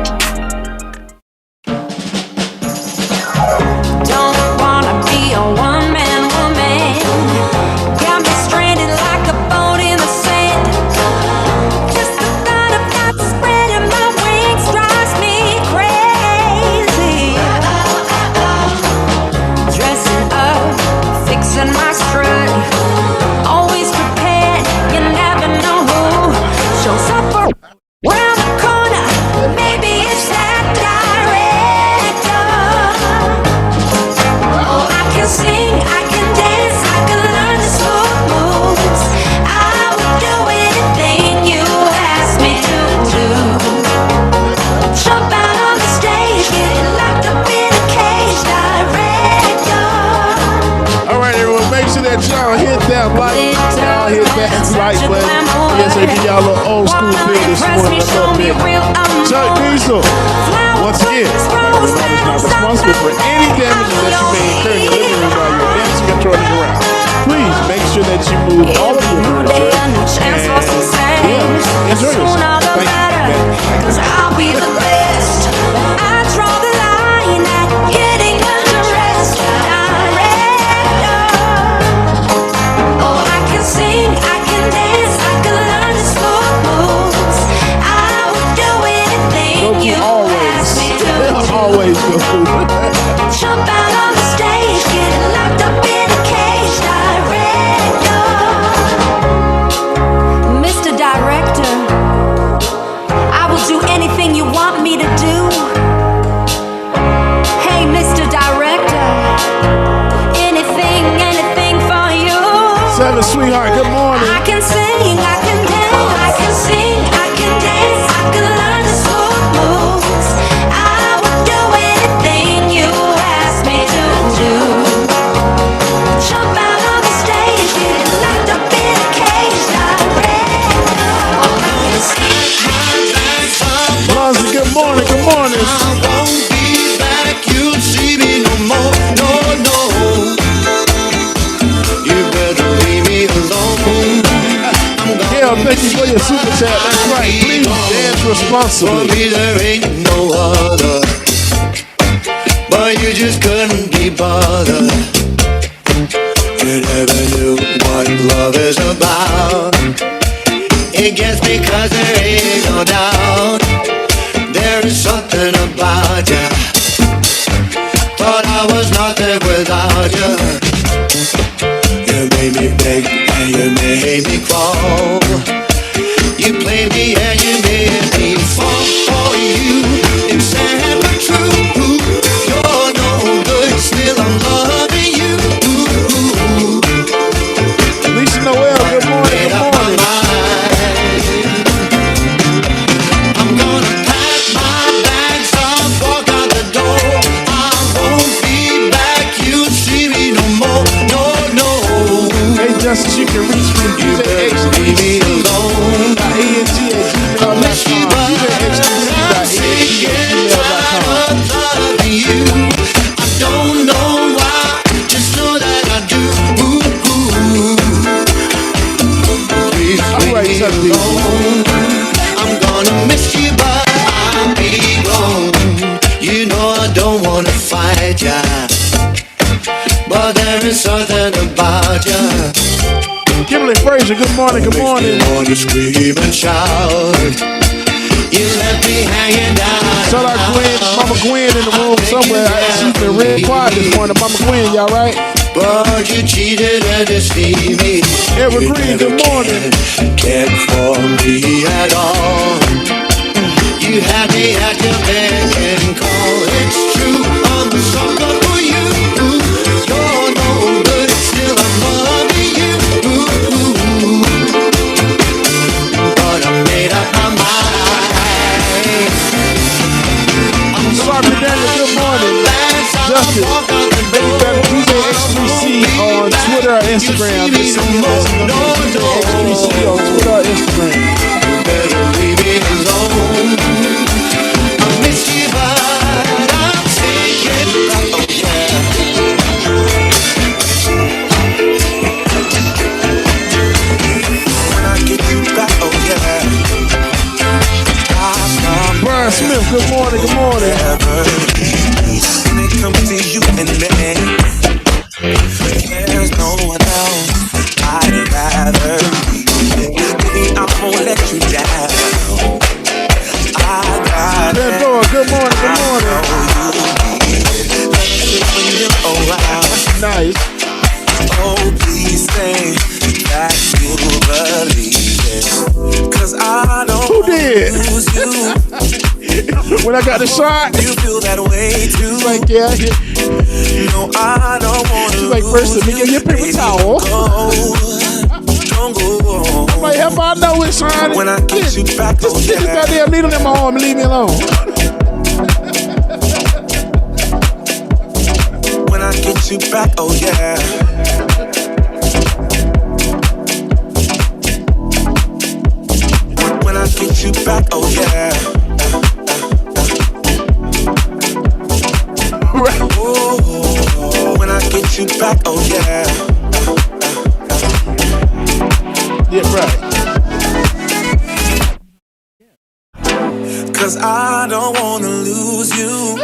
Round the corner, maybe it's like button. Yes, I give y'all a little old school feel this morning. A little bit. Chuck Diesel. Once again, is not responsible for any damages that you may incur in your living room while you're dancing and twirling around. Please make sure that you move all of your furniture and enjoy yourself. Thank you. Cause I'll be the best. I draw the line at getting undressed. Oh, I can sing, I can dance, I can learn the slow moves. I would do anything you ask me to do. Always go. Jump out on the stage, get locked up in a cage. Director, Mr. Director, I will do anything you want me to do. Hey, Mr. Director, anything for you. Seven, sweetheart, good morning. I can sing, I can dance, I can sing, I can dance, I can learn the slow moves. I would do anything you ask me to do. Jump out on the stage, get locked up in a cage. Lonzy, good morning, good morning. I won't be back, you'll see me no more, no. You better leave me alone. Gail, thank you for your super chat. That's right. Please dance responsibly. For me, there ain't no other. But you just couldn't be bothered. You never knew what love is about. It gets me 'cause there ain't no doubt. There is something about you. Thought I was nothing without you. You made me beg and you made me crawl. You played me and you made me fall for you. It's sad but true. You're no good, still I'm loving you. Lisa Noel, good morning, good morning. I'm gonna pack my bags up, walk out the door. I won't be back, you'll see me no more, no. Hey, Justice, you can reach me. You better leave me alone. I miss you, but I'm sick and tired of loving you. I don't know why, just know that I do. Please leave me alone. I'm gonna miss you, but I'll be gone. You know I don't wanna fight ya, but there is something about ya. Kimberly Frazier, good morning, good morning. You wanna scream and shout. You left me hanging down. Shout out Gwen, Mama Gwen in the room somewhere. She's been real quiet this morning. Mama Gwen, y'all right? But you cheated and deceived me. Evergreen, good morning. Cared for me at all. You had me at your beck and call. It's true, I'm a sucker for you. You're no good, still I'm loving you. But I made up my mind. I'm Sorry, Daniel, good morning. Justice, DJ X3C on Twitter or Instagram. Just send me a message on DJ X3C on Twitter or Instagram. You better leave me alone. I miss you, but I'm taking back. Oh yeah. When I get you back, oh yeah. Brian Smith, good morning, good morning. When it comes to you and me, there's no one else I'd rather be. Baby, I won't let you down. I got it. Good morning, good morning. When you're around. Nice. Oh, please say that you believe it. 'Cause I don't Who did? lose you. When I got the shot, You feel that way too. she's like, yeah. No, I don't want to. She's like, first let me get your paper towel. Don't go. I'm like, if I know it's Sean, When I get you back, just oh get this yeah. goddamn needle in my arm and leave me alone. When I get you back, oh yeah. get you back, oh yeah. Oh, when I get you back, oh yeah. Yeah, right. Cause I don't wanna lose you.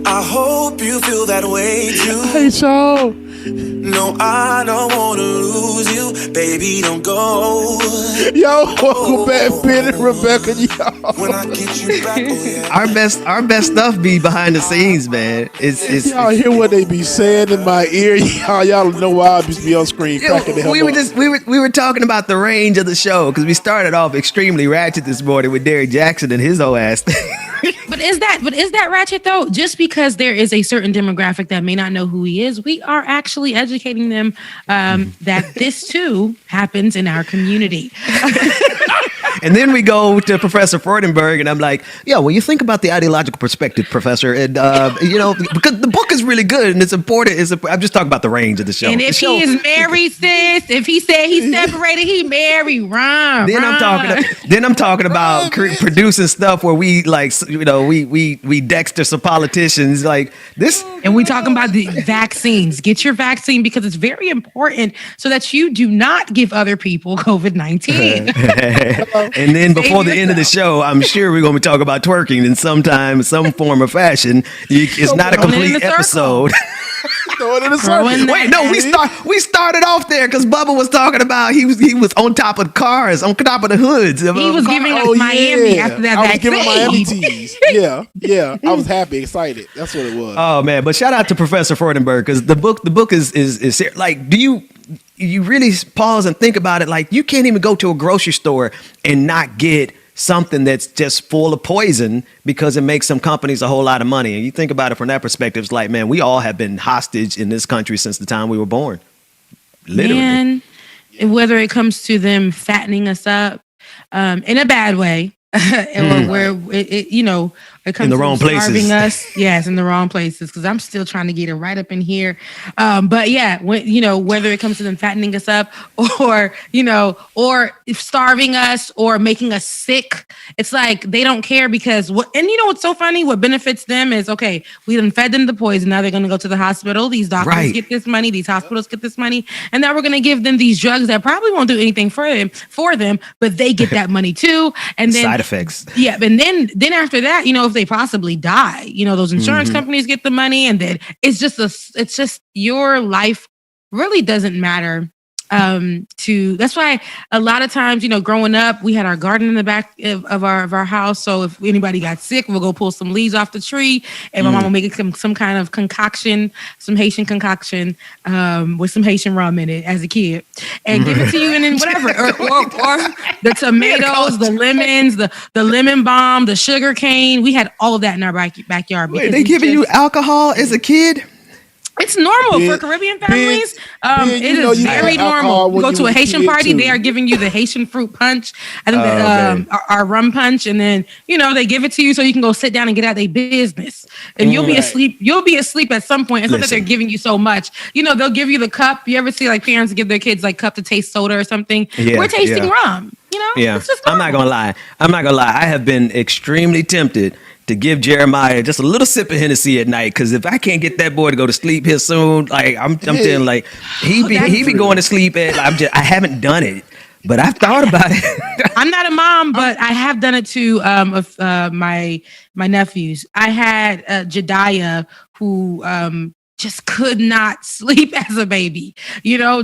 I hope you feel that way too. Hey, Shaw. No, I don't wanna lose you. Baby, don't go. Yo, welcome back, Ben and Rebecca. Yo. When I get you back, oh yeah. Our best stuff be behind the scenes, man. It's y'all hear what they be saying in my ear. Y'all know why I just be on screen cracking the hell we were talking about the range of the show because we started off extremely ratchet this morning with Derrick Jackson and his whole ass. But is that ratchet though? Just because there is a certain demographic that may not know who he is, we are actually educating them that this too happens in our community. And then we go to Professor Freudenberg, and I'm like, yeah, well, you think about the ideological perspective, Professor, and because the book is really good and it's important. I'm just talking about the range of the show. And if he is married, sis, if he said he's separated, he married. Run. Then I'm talking about producing stuff where we we Dexter some politicians like this. And we talking about the vaccines. Get your vaccine because it's very important so that you do not give other people COVID-19. And then before the end of the show, I'm sure we're going to be talking about twerking in some form or fashion. It's not a complete episode. Wait, no, we started off there because Bubba was talking about he was on top of cars, on top of the hoods. He was giving us Miami after that vaccine. I was giving Miami teas. Yeah. I was happy, excited. That's what it was. Oh man, but shout out to Professor Freudenberg because the book is like, do you really pause and think about it? Like, you can't even go to a grocery store and not get something that's just full of poison because it makes some companies a whole lot of money. And you think about it from that perspective, it's like, man, we all have been hostage in this country since the time we were born. Literally. Man, whether it comes to them fattening us up in a bad way, or where it comes in the to wrong starving places. us, yes, in the wrong places. Because I'm still trying to get it right up in here. But yeah, whether it comes to them fattening us up, or starving us, or making us sick, it's like they don't care because what's so funny? What benefits them is okay. We done fed them the poison. Now they're going to go to the hospital. These doctors get this money. These hospitals get this money, and now we're going to give them these drugs that probably won't do anything for them, but they get that money too. And then side effects. Yeah, and then after that, if they possibly die, those insurance companies get the money, and then it's just your life really doesn't matter. That's why a lot of times, growing up, we had our garden in the back of our house. So if anybody got sick, we'll go pull some leaves off the tree, and my mom will make some kind of concoction, some Haitian concoction, with some Haitian rum in it as a kid, and give it to you, and then whatever, or the tomatoes, the lemons, the lemon balm, the sugar cane. We had all of that in our backyard. Wait, they giving you alcohol as a kid? It's normal for Caribbean families. It is very normal. You go to a Haitian party, they are giving you the Haitian fruit punch. I think our rum punch, and then they give it to you so you can go sit down and get out their business. And you'll be asleep. You'll be asleep at some point. It's not that they're giving you so much. They'll give you the cup. You ever see like parents give their kids like cup to taste soda or something? Yeah, we're tasting rum. Yeah, it's just I'm not gonna lie. I have been extremely tempted to give Jeremiah just a little sip of Hennessy at night, because if I can't get that boy to go to sleep here soon, like I'm telling, like he be going to sleep at. I haven't done it, but I've thought about it. I'm not a mom, but I have done it to my nephews. I had Jediah who just could not sleep as a baby.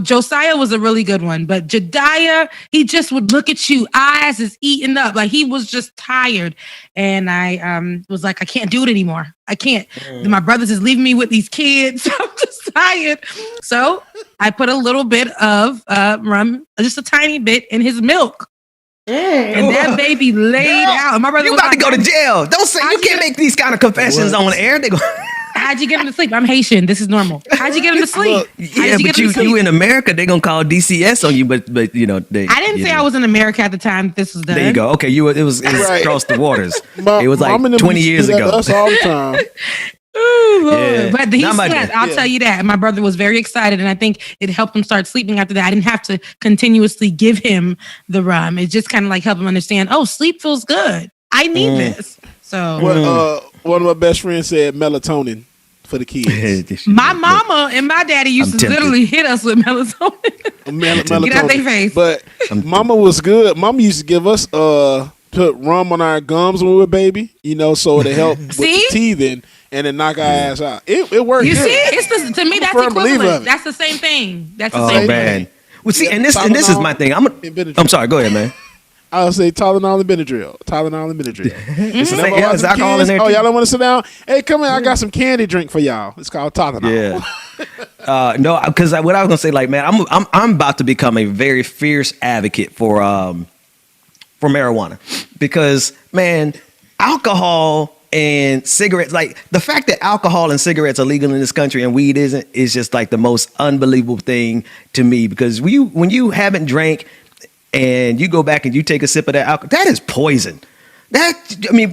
Josiah was a really good one, but Jediah, he just would look at you, eyes is eating up, like he was just tired. And I was like, I can't do it anymore. I can't. My brothers is leaving me with these kids. I'm just tired. So I put a little bit of rum, just a tiny bit, in his milk. And that baby laid out. My brother, you about to go to jail. Don't say you can't make these kind of confessions on air. They go. How'd you get him to sleep? I'm Haitian. This is normal. How'd you get him to sleep? But you in America, they're gonna call DCS on you. But they. I didn't say I was in America at the time this was done. There you go. Okay, it was right. Across the waters. It was like 20 years ago. Us all the time. Ooh, Yeah. but he Not my slept. dad. I'll tell you that. My brother was very excited, and I think it helped him start sleeping after that. I didn't have to continuously give him the rum. It just kind of like helped him understand, oh, sleep feels good. I need this. So one of my best friends said melatonin for the kids. my mama and my daddy used to literally hit us with melatonin. Melatonin. Get out their face. But mama was good. Mama used to give us put rum on our gums when we were baby, so to help with the teething and then knock our ass out. It worked. You good. see, it's to me that's equivalent. That's the same thing. That's the same thing. Well, see, and this is my thing. I'm sorry. Go ahead, man. I'll say Tylenol and Benadryl. It's is alcohol in there oh, too? y'all don't want to sit down? Hey, come here. I got some candy drink for y'all. It's called Tylenol. Yeah. No, because what I was gonna say, like, man, I'm about to become a very fierce advocate for marijuana, because, man, alcohol and cigarettes, like the fact that alcohol and cigarettes are legal in this country and weed isn't, is just like the most unbelievable thing to me. Because when you haven't drank and you go back and you take a sip of that alcohol, that is poison.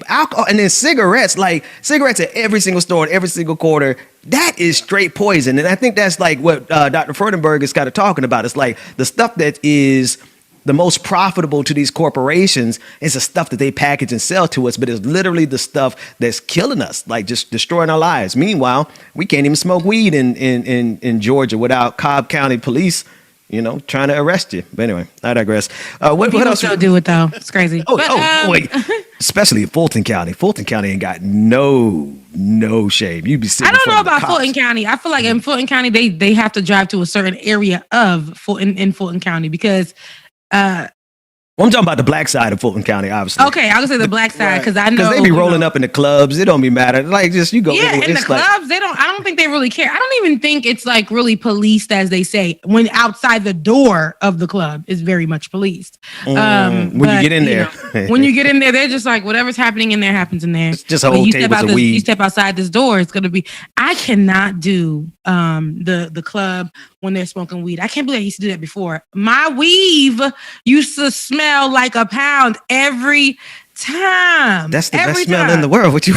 Alcohol, and then cigarettes at every single store, in every single corner, that is straight poison. And I think that's like what Dr. Freudenberg is kind of talking about. It's like the stuff that is the most profitable to these corporations is the stuff that they package and sell to us, but it's literally the stuff that's killing us, like just destroying our lives. Meanwhile, we can't even smoke weed in Georgia without Cobb County police, trying to arrest you. But anyway, I digress. What else? Still do it though. It's crazy. Wait. Especially Fulton County. Fulton County ain't got no shame. You'd be sitting. I don't know about Fulton County. I feel like in Fulton County they have to drive to a certain area of in Fulton County because. I'm talking about the black side of Fulton County, obviously. Okay, I would say the black side because I know because they be rolling up in the clubs. It don't be matter. Like just you go. Yeah, in the clubs, they don't. I don't think they really care. I don't even think it's like really policed as they say. When outside the door of the club is very much policed. When you get in there, when you get in there, they're just like whatever's happening in there happens in there. It's just a whole tables of weed. You step outside this door, it's gonna be. I cannot do the club when they're smoking weed. I can't believe I used to do that before. My weave used to smell like a pound every time. That's the best smell in the world. What you?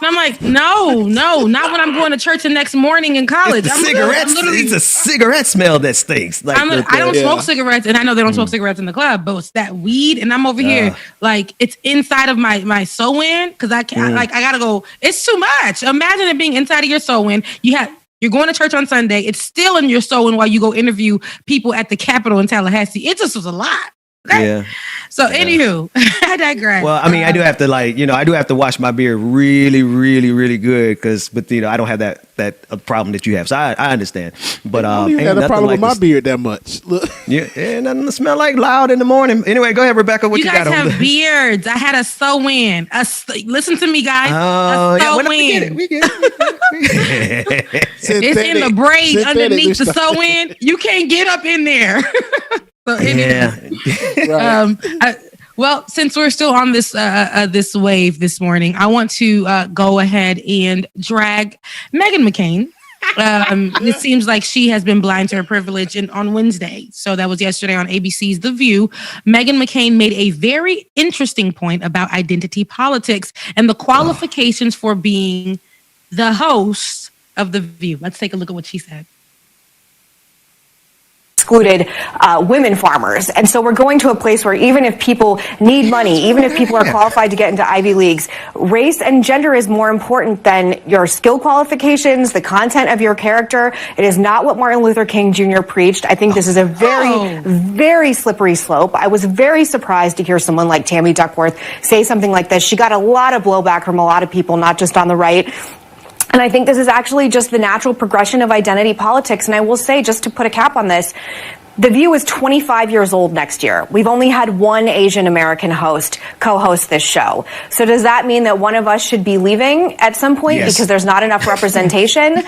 I'm like, no, not when I'm going to church the next morning in college. It's it's a cigarette smell that stinks. Like I don't smoke cigarettes, and I know they don't smoke cigarettes in the club, but it's that weed, and I'm over here like it's inside of my sew-in because I can't. Like I gotta go. It's too much. Imagine it being inside of your sew-in. You're going to church on Sunday. It's still in your sew-in while you go interview people at the Capitol in Tallahassee. It just was a lot. Okay? Yeah. So, anywho, I digress. Well, I do have to I do have to wash my beard really, really, really good but I don't have that problem that you have. So I understand. But I don't even have a problem with my beard that much. Look. Yeah, nothing to smell like loud in the morning. Anyway, go ahead, Rebecca. What you got on? You guys have beards. I had a sew-in. Listen to me, guys. Oh, yeah. We get it. It's in the braid underneath the sew-in. You can't get up in there. So well, since we're still on this this wave this morning, I want to go ahead and drag Meghan McCain. It seems like she has been blind to her privilege on Wednesday. So that was yesterday on ABC's The View. Meghan McCain made a very interesting point about identity politics and the qualifications for being the host of The View. Let's take a look at what she said. Excluded women farmers. And so we're going to a place where even if people need money, even if people are qualified to get into Ivy Leagues, race and gender is more important than your skill qualifications, the content of your character. It is not what Martin Luther King Jr. preached. I think this is a very slippery slope. I was very surprised to hear someone like Tammy Duckworth say something like this. She got a lot of blowback from a lot of people, not just on the right. And I think this is actually just the natural progression of identity politics. And I will say, just to put a cap on this, The View is 25 years old next year. We've only had one Asian American co-host this show. So does that mean that one of us should be leaving at some point because there's not enough representation?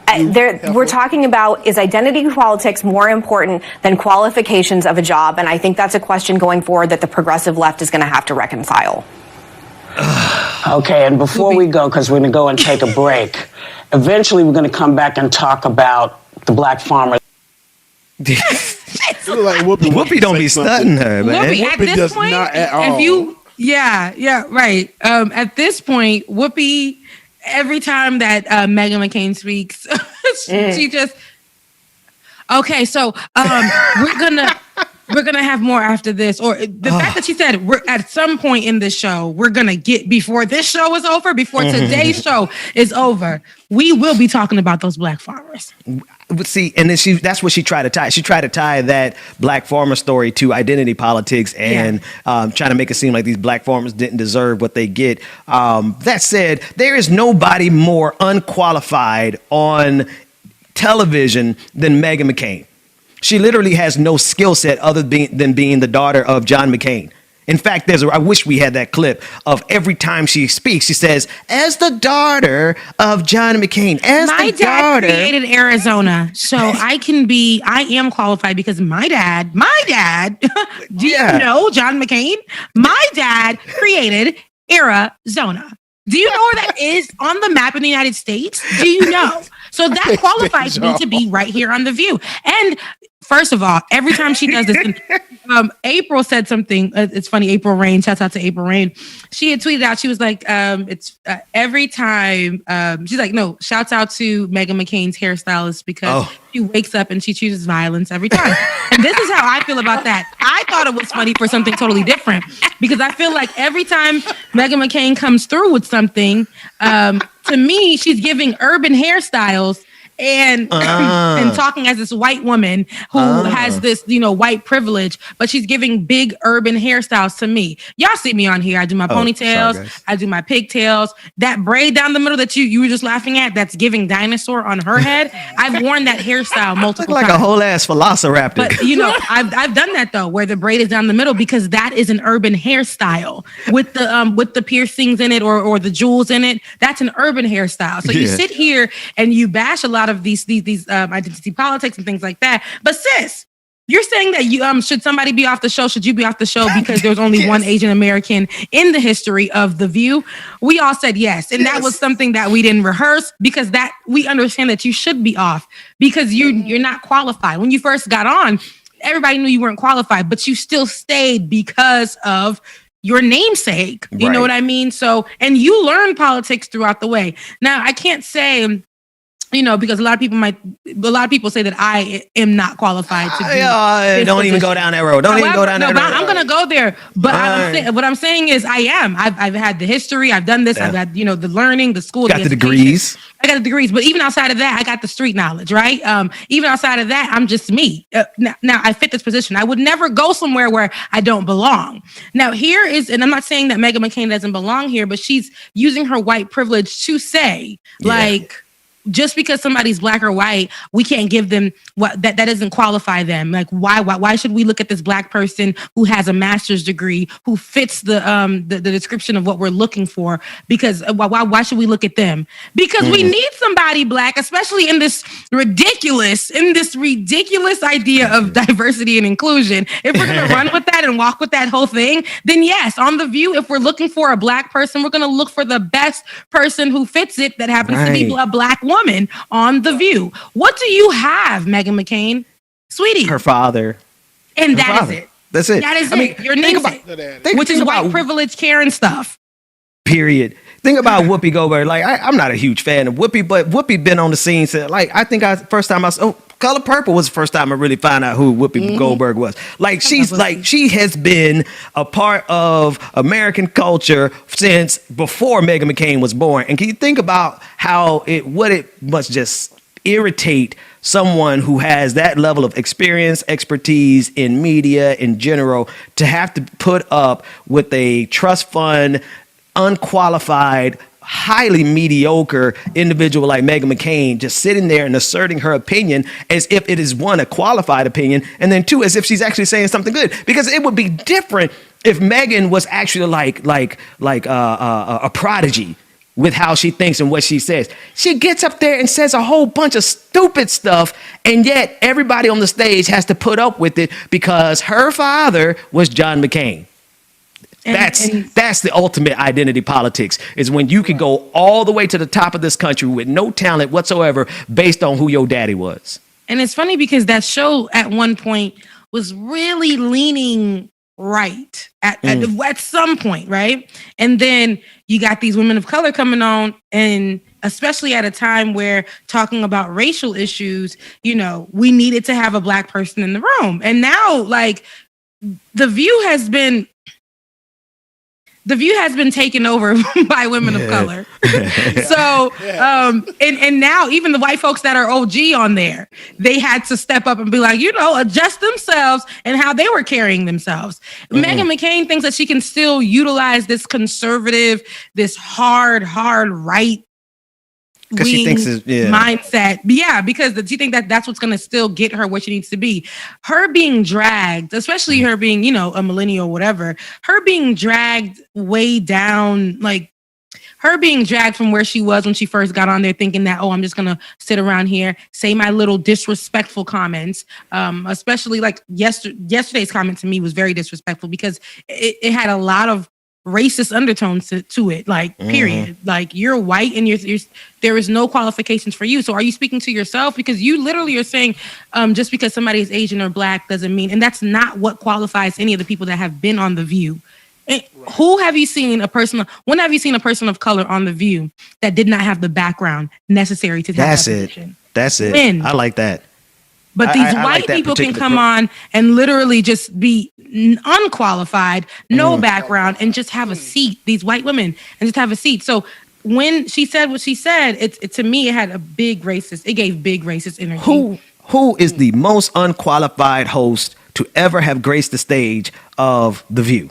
We're talking about, is identity politics more important than qualifications of a job? And I think that's a question going forward that the progressive left is going to have to reconcile. Okay, and before we go, because we're going to go and take a break, eventually we're going to come back and talk about the black farmer. Like Whoopi don't be stunting her, man. Whoopi, at this point, not at all. Right. At this point, Whoopi every time that Meghan McCain speaks, she just okay. So we're gonna have more after this, or the fact that she said we're at some point in this show we're gonna get before this show is over, before today's show is over, we will be talking about those black farmers. See, and then that's what she tried to tie. She tried to tie that black farmer story to identity politics and trying to make it seem like these black farmers didn't deserve what they get. That said, there is nobody more unqualified on television than Meghan McCain. She literally has no skill set other than being the daughter of John McCain. In fact, I wish we had that clip of every time she speaks, she says, as the daughter of John McCain, my dad created Arizona, so I am qualified because my dad, do you know John McCain? My dad created Arizona. Do you know where that is on the map in the United States? Do you know? So that qualifies me to be right here on The View. And first of all, every time she does this, April said something. It's funny. April Rain. Shouts out to April Rain. She had tweeted out. She was like, "It's every time." She's like, "No." Shouts out to Meghan McCain's hairstylist because she wakes up and she chooses violence every time. And this is how I feel about that. I thought it was funny for something totally different because I feel like every time Meghan McCain comes through with something, to me, she's giving urban hairstyles. And talking as this white woman who has this, white privilege, but she's giving big urban hairstyles to me. Y'all see me on here. I do my ponytails. I do my pigtails. That braid down the middle that you were just laughing at, that's giving dinosaur on her head. I've worn that hairstyle multiple times. Like a whole ass velociraptor. But I've done that though, where the braid is down the middle because that is an urban hairstyle with the piercings in it or the jewels in it. That's an urban hairstyle. So you sit here and you bash a lot of these identity politics and things like that. But sis, you're saying that you should somebody be off the show? Should you be off the show because there's only one Asian American in the history of The View? We all said yes, and that was something that we didn't rehearse because that we understand that you should be off because you're not qualified. When you first got on, everybody knew you weren't qualified, but you still stayed because of your namesake. You know what I mean? So, and you learn politics throughout the way. Now, I can't say. Because a lot of people say that I am not qualified to do. Don't even go down that road. Don't even go down that road. I'm going to go there. But what I'm saying is I am. I've had the history. I've done this. Yeah. I've had, the learning, the school. Got the degrees. I got the degrees. But even outside of that, I got the street knowledge, right? Even outside of that, I'm just me. Now, I fit this position. I would never go somewhere where I don't belong. Now, here is, and I'm not saying that Meghan McCain doesn't belong here, but she's using her white privilege to say, just because somebody's black or white, we can't give them that doesn't qualify them. Like why should we look at this black person who has a master's degree who fits the description of what we're looking for? Because why should we look at them? Because we need somebody black, especially in this ridiculous idea of diversity and inclusion. If we're gonna run with that and walk with that whole thing, then yes, on The View, if we're looking for a black person, we're gonna look for the best person who fits it that happens to be a black woman on The View. What do you have, Meghan McCain? Sweetie. Her father. And that is it. That's it. That is it. Your namesake. Which is white privilege, Karen stuff. Period. Think about Whoopi Goldberg. Like, I'm not a huge fan of Whoopi, but Whoopi been on the scene. So, like, I think Color Purple was the first time I really found out who Whoopi Goldberg was. Like, she has been a part of American culture since before Meghan McCain was born. And can you think about what it must just irritate someone who has that level of experience, expertise in media in general, to have to put up with a trust fund, unqualified, highly mediocre individual like Meghan McCain just sitting there and asserting her opinion as if it is, one, a qualified opinion, and then two, as if she's actually saying something good. Because it would be different if Meghan was actually like a prodigy with how she thinks and what she says. She gets up there and says a whole bunch of stupid stuff, and yet everybody on the stage has to put up with it because her father was John McCain. That's the ultimate identity politics, is when you can go all the way to the top of this country with no talent whatsoever based on who your daddy was. And it's funny because that show at one point was really leaning right at some point, right? And then you got these women of color coming on and especially at a time where talking about racial issues, we needed to have a Black person in the room. And now, like, The View has been taken over by women of color. So, and now even the white folks that are OG on there, they had to step up and be like, adjust themselves and how they were carrying themselves. Meghan McCain thinks that she can still utilize this conservative, this hard right because she thinks mindset. Yeah, because do you think that that's what's going to still get her where she needs to be? Her being dragged, especially her being, a millennial or whatever, her being dragged way down, like her being dragged from where she was when she first got on there thinking that, I'm just going to sit around here, say my little disrespectful comments, especially like yesterday's comment to me was very disrespectful because it had a lot of racist undertones to it, like period. Like you're white and there is no qualifications for you. So are you speaking to yourself? Because you literally are saying just because somebody is Asian or Black doesn't mean, and that's not what qualifies any of the people that have been on The View. When have you seen a person of color on The View that did not have the background necessary to have that position? That's it. When? I like that. But these white people can come on and literally just be unqualified, no background, and just have a seat. These white women and just have a seat. So when she said what she said, it to me it had a big racist. It gave big racist energy. Who is the most unqualified host to ever have graced the stage of The View?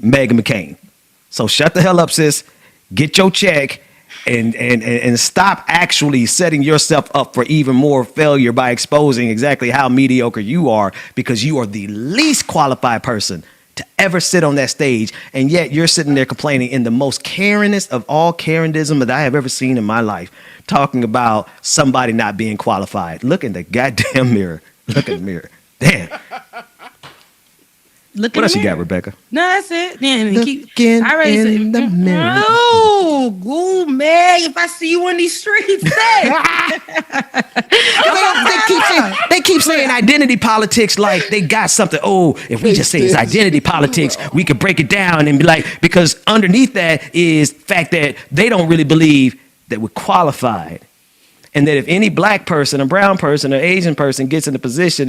Meghan McCain. So shut the hell up, sis. Get your check. And stop actually setting yourself up for even more failure by exposing exactly how mediocre you are, because you are the least qualified person to ever sit on that stage. And yet you're sitting there complaining in the most Karenist of all Karenism that I have ever seen in my life, talking about somebody not being qualified. Look in the goddamn mirror. Look in the mirror. Damn. What else you got, Rebecca? No, that's it. Yeah, Looking in the mirror. Oh, go man! If I see you on these streets, they keep saying identity politics like they got something. Oh, if we just say it's identity politics, we could break it down and be like, because underneath that is the fact that they don't really believe that we're qualified. And that if any Black person, a brown person, or Asian person gets in a position,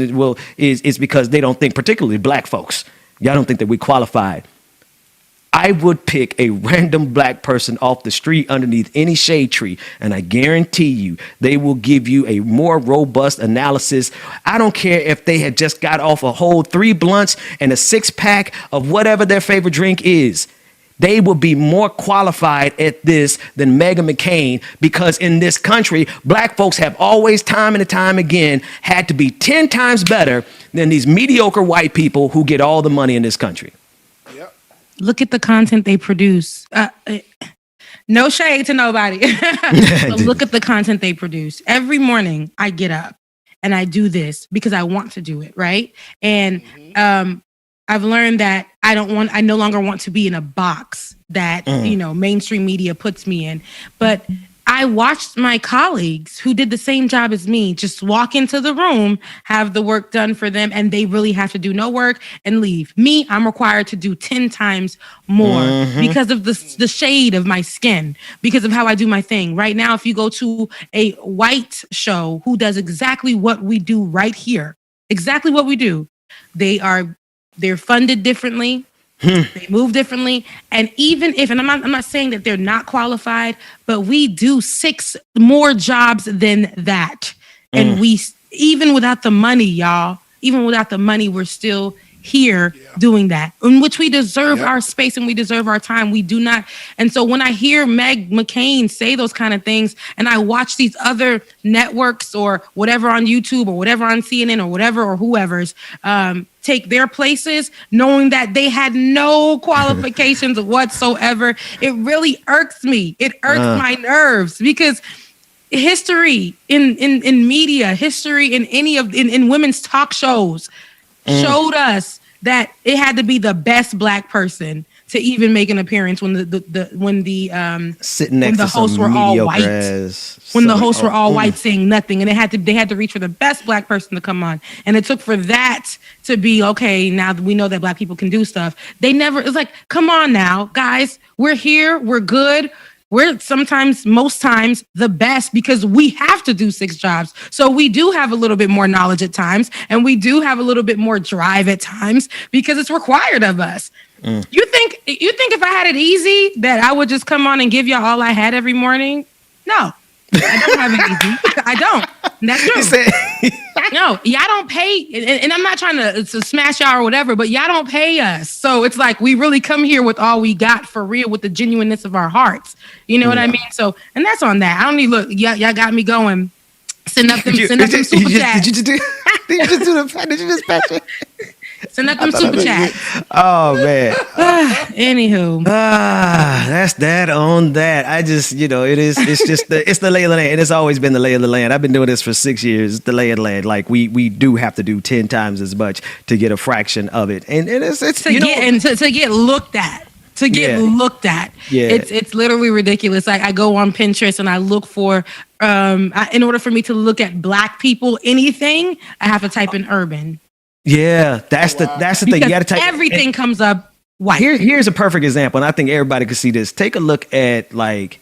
it's because they don't think, particularly Black folks, y'all don't think that we qualified. I would pick a random Black person off the street underneath any shade tree, and I guarantee you they will give you a more robust analysis. I don't care if they had just got off a whole 3 blunts and a 6-pack of whatever their favorite drink is. They will be more qualified at this than Meghan McCain, because in this country, Black folks have always, time and time again, had to be 10 times better than these mediocre white people who get all the money in this country. Yep. Look at the content they produce. No shade to nobody. But look at the content they produce. Every morning I get up and I do this because I want to do it, right? And I've learned that I no longer want to be in a box that, mainstream media puts me in. But I watched my colleagues who did the same job as me just walk into the room, have the work done for them, and they really have to do no work and leave. Me, I'm required to do 10 times more because of the shade of my skin, because of how I do my thing. Right now, if you go to a white show who does exactly what we do right here, exactly what we do, they're funded differently. They move differently. And even if, and I'm not saying that they're not qualified, but we do 6 more jobs than that. And we, even without the money, y'all, even without the money, we're still here doing that, in which we deserve our space and we deserve our time. We do not. And so when I hear Meg McCain say those kind of things, and I watch these other networks or whatever on YouTube or whatever on CNN or whatever, or whoever's, take their places, knowing that they had no qualifications whatsoever, it really irks me. It irks my nerves, because history in media, history in women's talk shows showed us that it had to be the best Black person to even make an appearance when the hosts were all white. When the hosts were all white saying nothing, and they had to reach for the best Black person to come on. And it took for that to be okay. Now that we know that Black people can do stuff, it's like, come on now, guys, we're here, we're good. we're sometimes, most times, the best because we have to do 6 jobs. So we do have a little bit more knowledge at times, and we do have a little bit more drive at times because it's required of us. You think if I had it easy that I would just come on and give y'all all I had every morning? No, I don't have it easy. I don't. And that's true. No, y'all don't pay, and I'm not trying to smash y'all or whatever, but y'all don't pay us. So it's like we really come here with all we got for real, with the genuineness of our hearts. You know what I mean? So, and that's on that. I don't need, look, y'all got me going. Send up them super chats. Did you just patch it? Send up them super chats. Oh man. Anywho. That's that on that. I just, it's the lay of the land. And it's always been the lay of the land. I've been doing this for 6 years. It's the lay of the land. Like we do have to do 10 times as much to get a fraction of it. And it's to get looked at. To get looked at. Yeah. It's literally ridiculous. Like I go on Pinterest and I look for in order for me to look at Black people, anything, I have to type in urban. Yeah, that's the thing. You got to type everything comes up white. Here's a perfect example, and I think everybody can see this. Take a look at a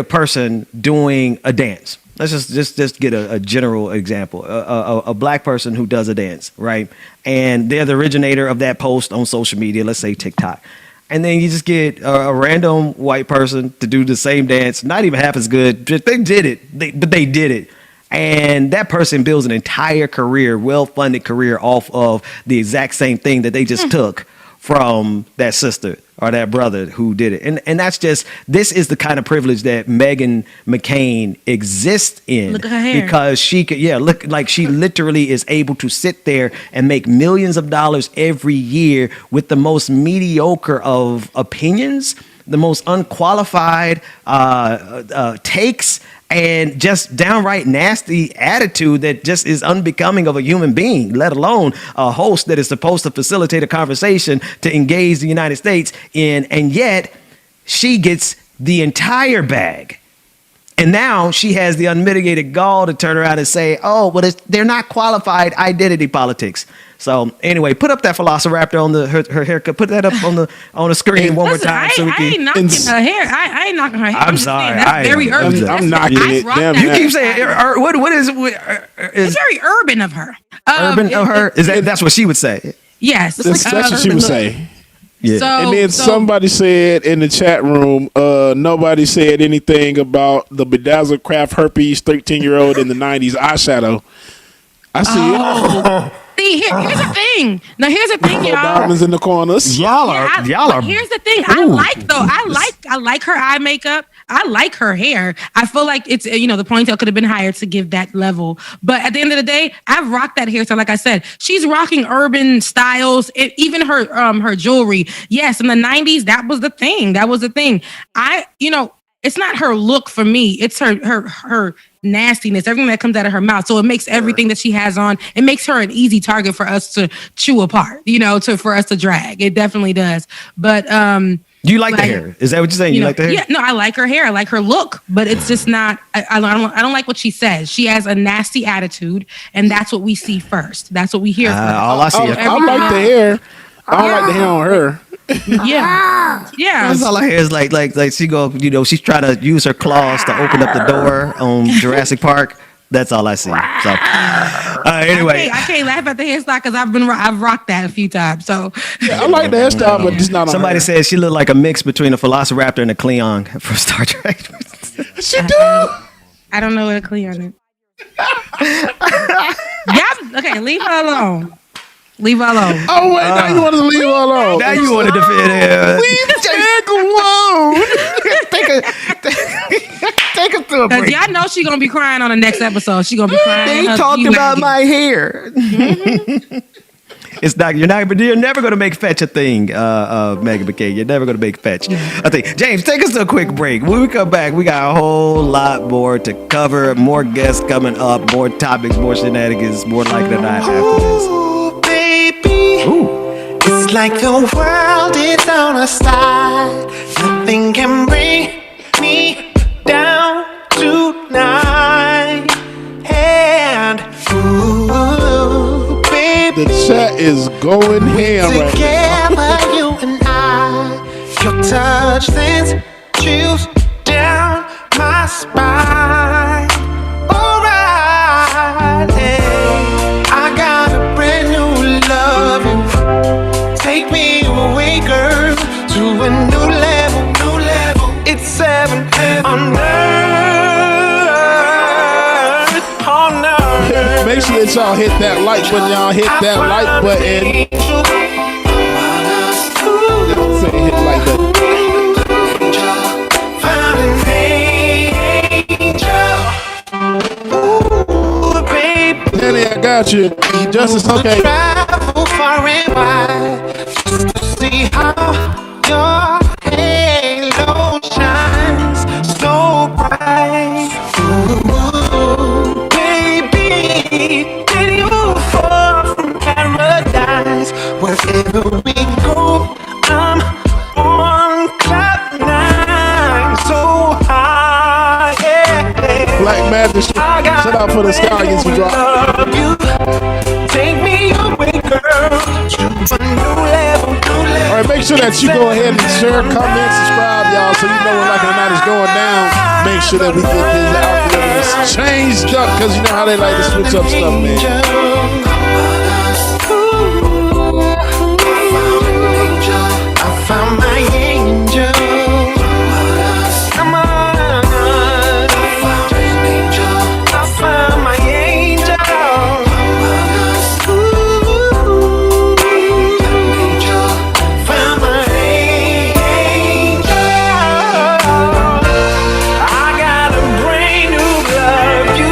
person doing a dance. Let's just get a general example. A Black person who does a dance, right? And they're the originator of that post on social media, let's say TikTok. And then you just get a random white person to do the same dance, not even half as good. They did it, but they did it. And that person builds an entire career, well-funded career off of the exact same thing that they just took from that sister or that brother who did it. And that's just, this is the kind of privilege that Meghan McCain exists in. Look at her hair. Because she could, look like she literally is able to sit there and make millions of dollars every year with the most mediocre of opinions, the most unqualified takes, and just downright nasty attitude that just is unbecoming of a human being, let alone a host that is supposed to facilitate a conversation to engage the United States in. And yet she gets the entire bag. And now she has the unmitigated gall to turn around and say, oh, well, they're not qualified identity politics. So anyway, put up that Velociraptor on her haircut. Put that up on the screen one more time. I ain't knocking her hair. I ain't knocking her hair. I'm sorry. That's very urban. I'm knocking it. Damn, you keep saying what is it's very urban of her. Urban of her? That's what she would say. Yes, that's what she would say. Yeah. And then somebody said in the chat room, nobody said anything about the bedazzled craft herpes 13-year-old in the 90s eyeshadow. I see it. See, here's the thing. Now, here's the thing, y'all. Diamonds in the corners. Y'all are. Here's the thing. I like her eye makeup. I like her hair. I feel like it's, the ponytail could have been higher to give that level. But at the end of the day, I've rocked that hairstyle. Like I said, she's rocking urban styles. Even her jewelry. Yes, in the 90s, that was the thing. It's not her look for me. It's her nastiness, everything that comes out of her mouth. So it makes everything that she has on, it makes her an easy target for us to chew apart, for us to drag. It definitely does. But you like the hair? Is that what you're saying? You like the hair? Yeah, no, I like her hair. I like her look, but it's just not. I don't like what she says. She has a nasty attitude, and that's what we see first. That's what we hear. All I see. I like the hair. I don't like the hair on her. Yeah. That's all I hear is like she go, she's trying to use her claws to open up the door on Jurassic Park. That's all I see. So anyway, I can't laugh at the hairstyle because I've rocked that a few times. So yeah, I like the hairstyle, but it's not. Somebody says she looked like a mix between a Velociraptor and a Klingon from Star Trek. She do. I don't know what a Klingon is. Yeah. Okay, leave her alone. Leave her alone. Oh wait, now you want to leave her alone. Now you want to defend her. Take her to a break. Y'all know she's gonna be crying on the next episode. She's gonna be crying. They talked about my hair. It's not. You're never gonna make fetch a thing, Meghan McCain. You're never gonna make fetch a thing. James, take us to a quick break. When we come back, we got a whole lot more to cover. More guests coming up. More topics. More shenanigans. More likely than not after this. Ooh. It's like the world is on a slide. Nothing can bring me down tonight. And ooh, baby, the chat is going ham right now. Together, you and I Your touch sends chills down my spine. Alright, hey, I got a brand new loving. Take me away, girl, to a new level, new level. It's 7 on earth, on earth. Make sure that y'all hit that like button. Y'all hit that like button. Say hit like button. Danny, I got you. Justice, okay. Travel far and wide just to see how your halo shines so bright. Ooh, baby, did you fall from paradise? Wherever we go, I'm on cloud 9, so high. Yeah. Black Magic, shout out for the Stallions who dropped. Take me away, girl, to a new level, new level. All right, make sure that you go ahead and share, comment, subscribe, y'all, so you know when Like It or Not is going down. Make sure that we get these algorithms changed up, because you know how they like to switch up stuff, man. I found my angel. Come on. I found my angel. Found my angel. I got a brand new love. You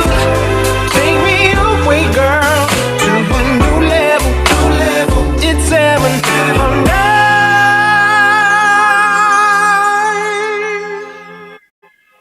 take me away, girl, to a new level, new level. It's 7 on 9.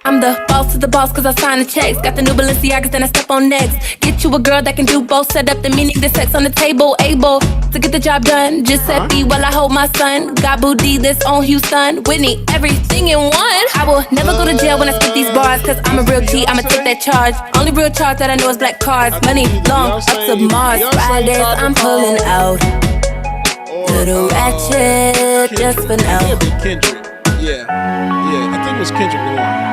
I'm the boss of the boss cause I sign the checks. Got the new Balenciagas, then I step on next. Get you a girl that can do both. Set up the meaning, the sex on the table. Able to get the job done. Giuseppe while I hold my son. Got booty that's on Houston. Whitney, everything in one. I will never go to jail when I spit these bars. Cause I'm a real G, I'ma take that charge. Only real charge that I know is black cards. Money long, up to Mars. Fridays I'm pulling out. Little ratchet, just for now. Kendrick. Yeah, I think it was Kendrick Lamar.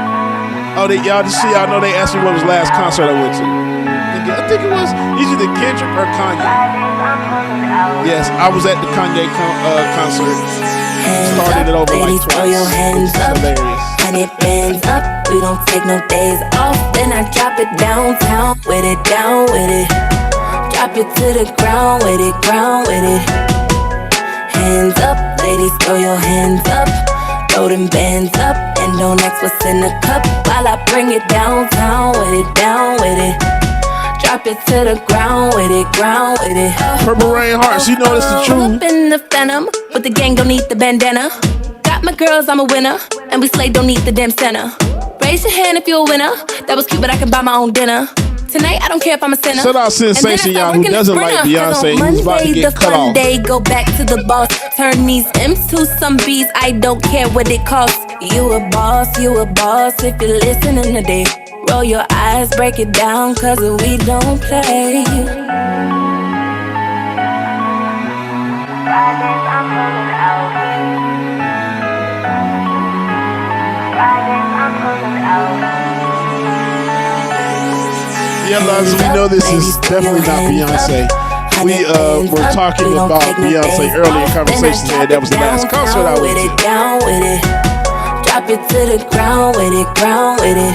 Oh, y'all just see, y'all know they asked me what was the last concert I went to. I think it was either Kendrick or Kanye. Yes, I was at the Kanye concert. Started it over like twice. Throw your hands up. Hilarious. 100 bands up. We don't take no days off. Then I drop it downtown with it, down with it. Drop it to the ground with it, ground with it. Hands up, ladies, throw your hands up. Throw them bands up and don't ask what's in the cup while I bring it downtown with it, down with it. Drop it to the ground with it, ground with it. Purple Rain Hearts, you know that's the truth. Up in the phantom, but the gang don't need the bandana. Got my girls, I'm a winner, and we slay don't need the damn center. Raise your hand if you're a winner. That was cute, but I can buy my own dinner. Tonight, I don't care if I'm a sinner. Shout out Sensation, y'all, who doesn't like Beyonce, who's about to get cut off. Monday, go back to the boss. Turn these M's to some B's. I don't care what it costs. You a boss if you're listening today. Roll your eyes, break it down, cause we don't play. Fridays, I'm pulling out. Fridays, I'm pulling out. Yeah, Lars, we know this is definitely not Beyonce. We were talking about Beyonce earlier in conversation today. That was the last concert I went to. Down with it, drop it to the ground with it, ground with it.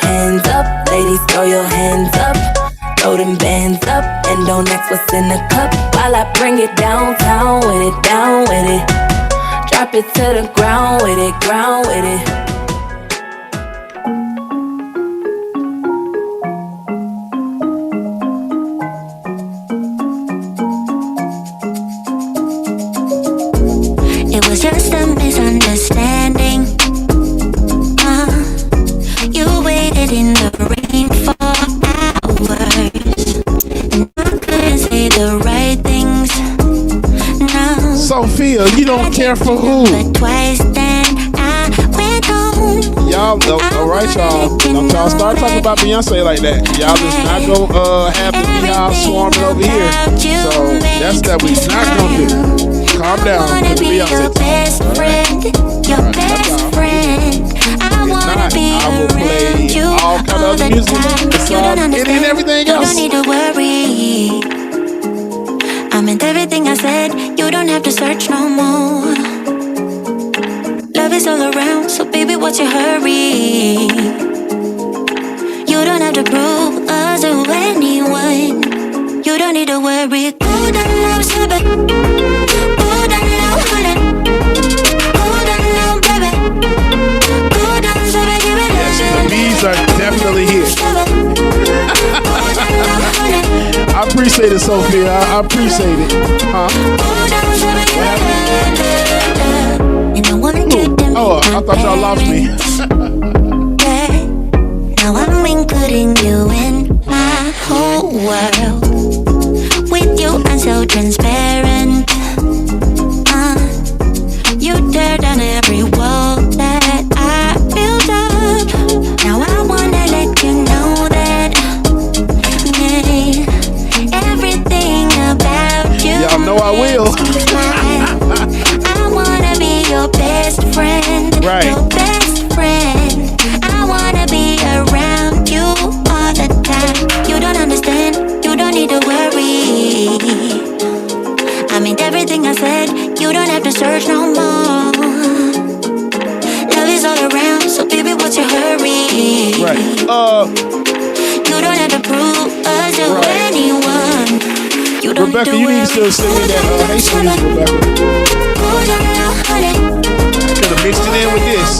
Hands up, ladies, throw your hands up. Throw them bands up and don't ask what's in the cup while I bring it downtown with it, down with it. Drop it to the ground with it, ground with it. It was just a misunderstanding. You waited in the rain for hours, and I couldn't say the right things. No, Sophia, you don't care for who? but twice then I went home. Y'all, alright, y'all. Don't y'all start talking about Beyonce like that. Y'all just not gonna have the beehive swarming over here. So that's that we not gonna do. calm down. I wanna be your best friend, your best friend. I wanna be around you all the time. You don't understand, everything you else. don't need to worry. I meant everything I said, you don't have to search no more. Love is all around, so baby, what's your hurry? You don't have to prove us to anyone. You don't need to worry. Go down low, baby. Go down low, honey. Go down low, baby. Go down, baby, give it Yes, the bees are definitely here. I appreciate it, Sophia. I appreciate it. Huh? Oh, I thought y'all lost me. Now I'm including you in my whole world. With you, I'm so transparent. You tear down every wall that I built up. Now I wanna let you know that everything about you. Y'all know I will. I wanna be your best friend. Right. Your best friend. I wanna be around you all the time. You don't understand, you don't need to worry. I mean everything I said, you don't have to search no more. Love is all around, so baby, what's your hurry? Right. You don't have to prove us to anyone. You don't Rebecca, need to you need to still sing me that Haitian music, Rebecca. Could have mixed it in with this.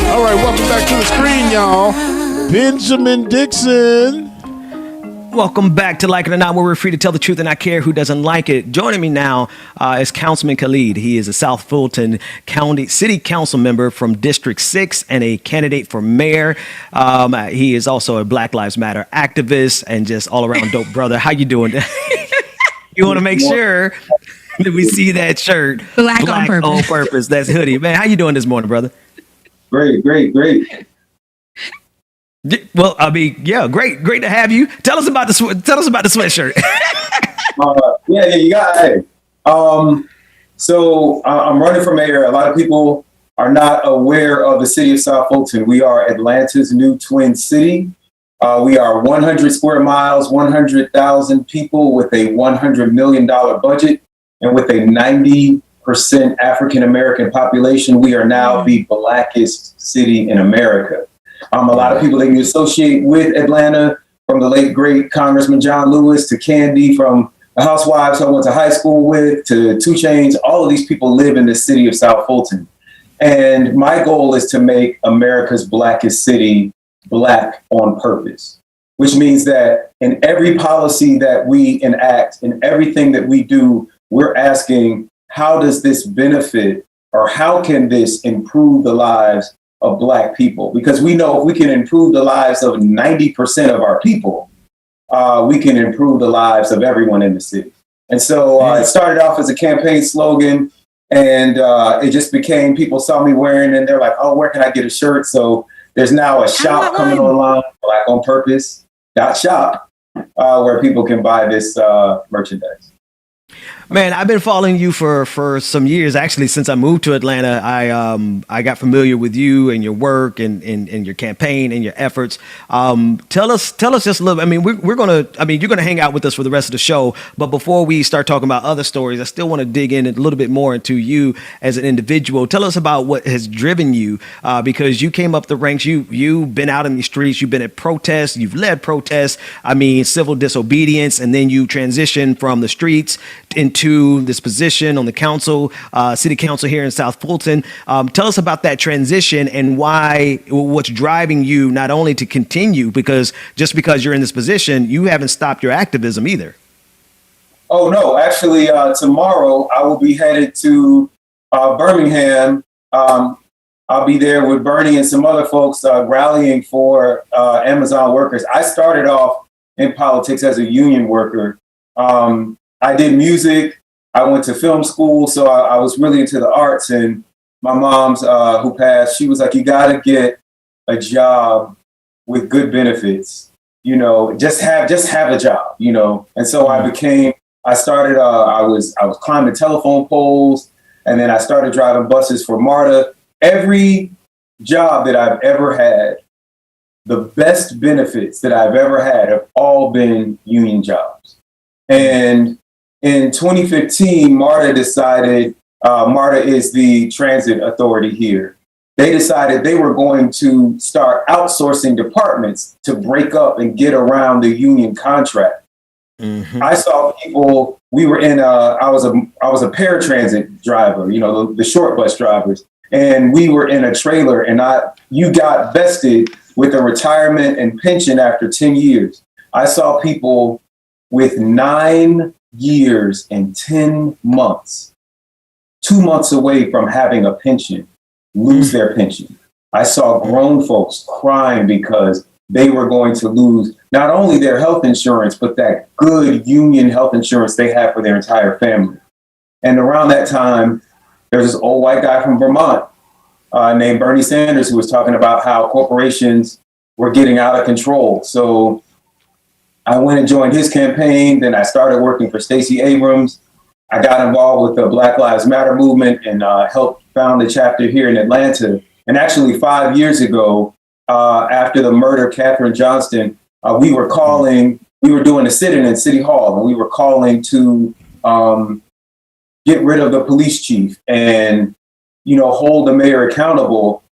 All right, welcome back to the screen, y'all. Benjamin Dixon. Welcome back to Like It or Not, where we're free to tell the truth and not care who doesn't like it. Joining me now is Councilman Khalid. He is a South Fulton County City Council member from District 6 and a candidate for mayor. He is also a Black Lives Matter activist and just all-around dope brother. How you doing? You want to make sure that we see that shirt. Black on purpose. That's hoodie. Man, how you doing this morning, brother? Great. Well, I mean, yeah, great to have you. Tell us about the sweatshirt. Yeah, you got it. So I'm running for mayor. A lot of people are not aware of the city of South Fulton. We are Atlanta's new twin city. We are 100 square miles, 100,000 people with a $100 million budget, and with a 90% African-American population. We are now the blackest city in America. A lot of people that you associate with Atlanta, from the late, great Congressman John Lewis to Candy, from the housewives I went to high school with, to 2 Chainz, all of these people live in the city of South Fulton. And my goal is to make America's blackest city black on purpose, which means that in every policy that we enact, in everything that we do, we're asking, how does this benefit, or how can this improve the lives of Black people? Because we know if we can improve the lives of 90% of our people, we can improve the lives of everyone in the city. And so it started off as a campaign slogan, and it just became, people saw me wearing it and they're like, oh, where can I get a shirt? So there's now a shop coming online, blackonpurpose.shop, where people can buy this merchandise. Man, I've been following you for some years. Actually, since I moved to Atlanta, I got familiar with you and your work and your campaign and your efforts. Tell us just a little. I mean, you're gonna hang out with us for the rest of the show. But before we start talking about other stories, I still want to dig in a little bit more into you as an individual. Tell us about what has driven you, because you came up the ranks. You've been out in the streets. You've been at protests. You've led protests. I mean, civil disobedience, and then you transitioned from the streets into this position on the council, city council here in South Fulton. Tell us about that transition and what's driving you not only to continue, because just because you're in this position, you haven't stopped your activism either. Oh, no, actually, tomorrow I will be headed to Birmingham. I'll be there with Bernie and some other folks rallying for Amazon workers. I started off in politics as a union worker. I did music. I went to film school, so I was really into the arts. And my mom's, who passed, she was like, you got to get a job with good benefits. You know, just have a job. You know, and so I started. I was climbing telephone poles, and then I started driving buses for MARTA. Every job that I've ever had, the best benefits that I've ever had have all been union jobs. And in 2015, MARTA decided, MARTA is the transit authority here. They decided they were going to start outsourcing departments to break up and get around the union contract. Mm-hmm. I saw people, we were in I was a paratransit driver, you know, the short bus drivers. And we were in a trailer, and you got vested with a retirement and pension after 10 years. I saw people with 9 years and 10 months, 2 months away from having a pension, lose their pension. I saw grown folks crying because they were going to lose not only their health insurance, but that good union health insurance they have for their entire family. And around that time, there's this old white guy from Vermont named Bernie Sanders who was talking about how corporations were getting out of control. So I went and joined his campaign. Then I started working for Stacey Abrams. I got involved with the Black Lives Matter movement and helped found the chapter here in Atlanta. And actually 5 years ago, after the murder of Katherine Johnston, we were doing a sit-in at City Hall, and we were calling to get rid of the police chief and, you know, hold the mayor accountable.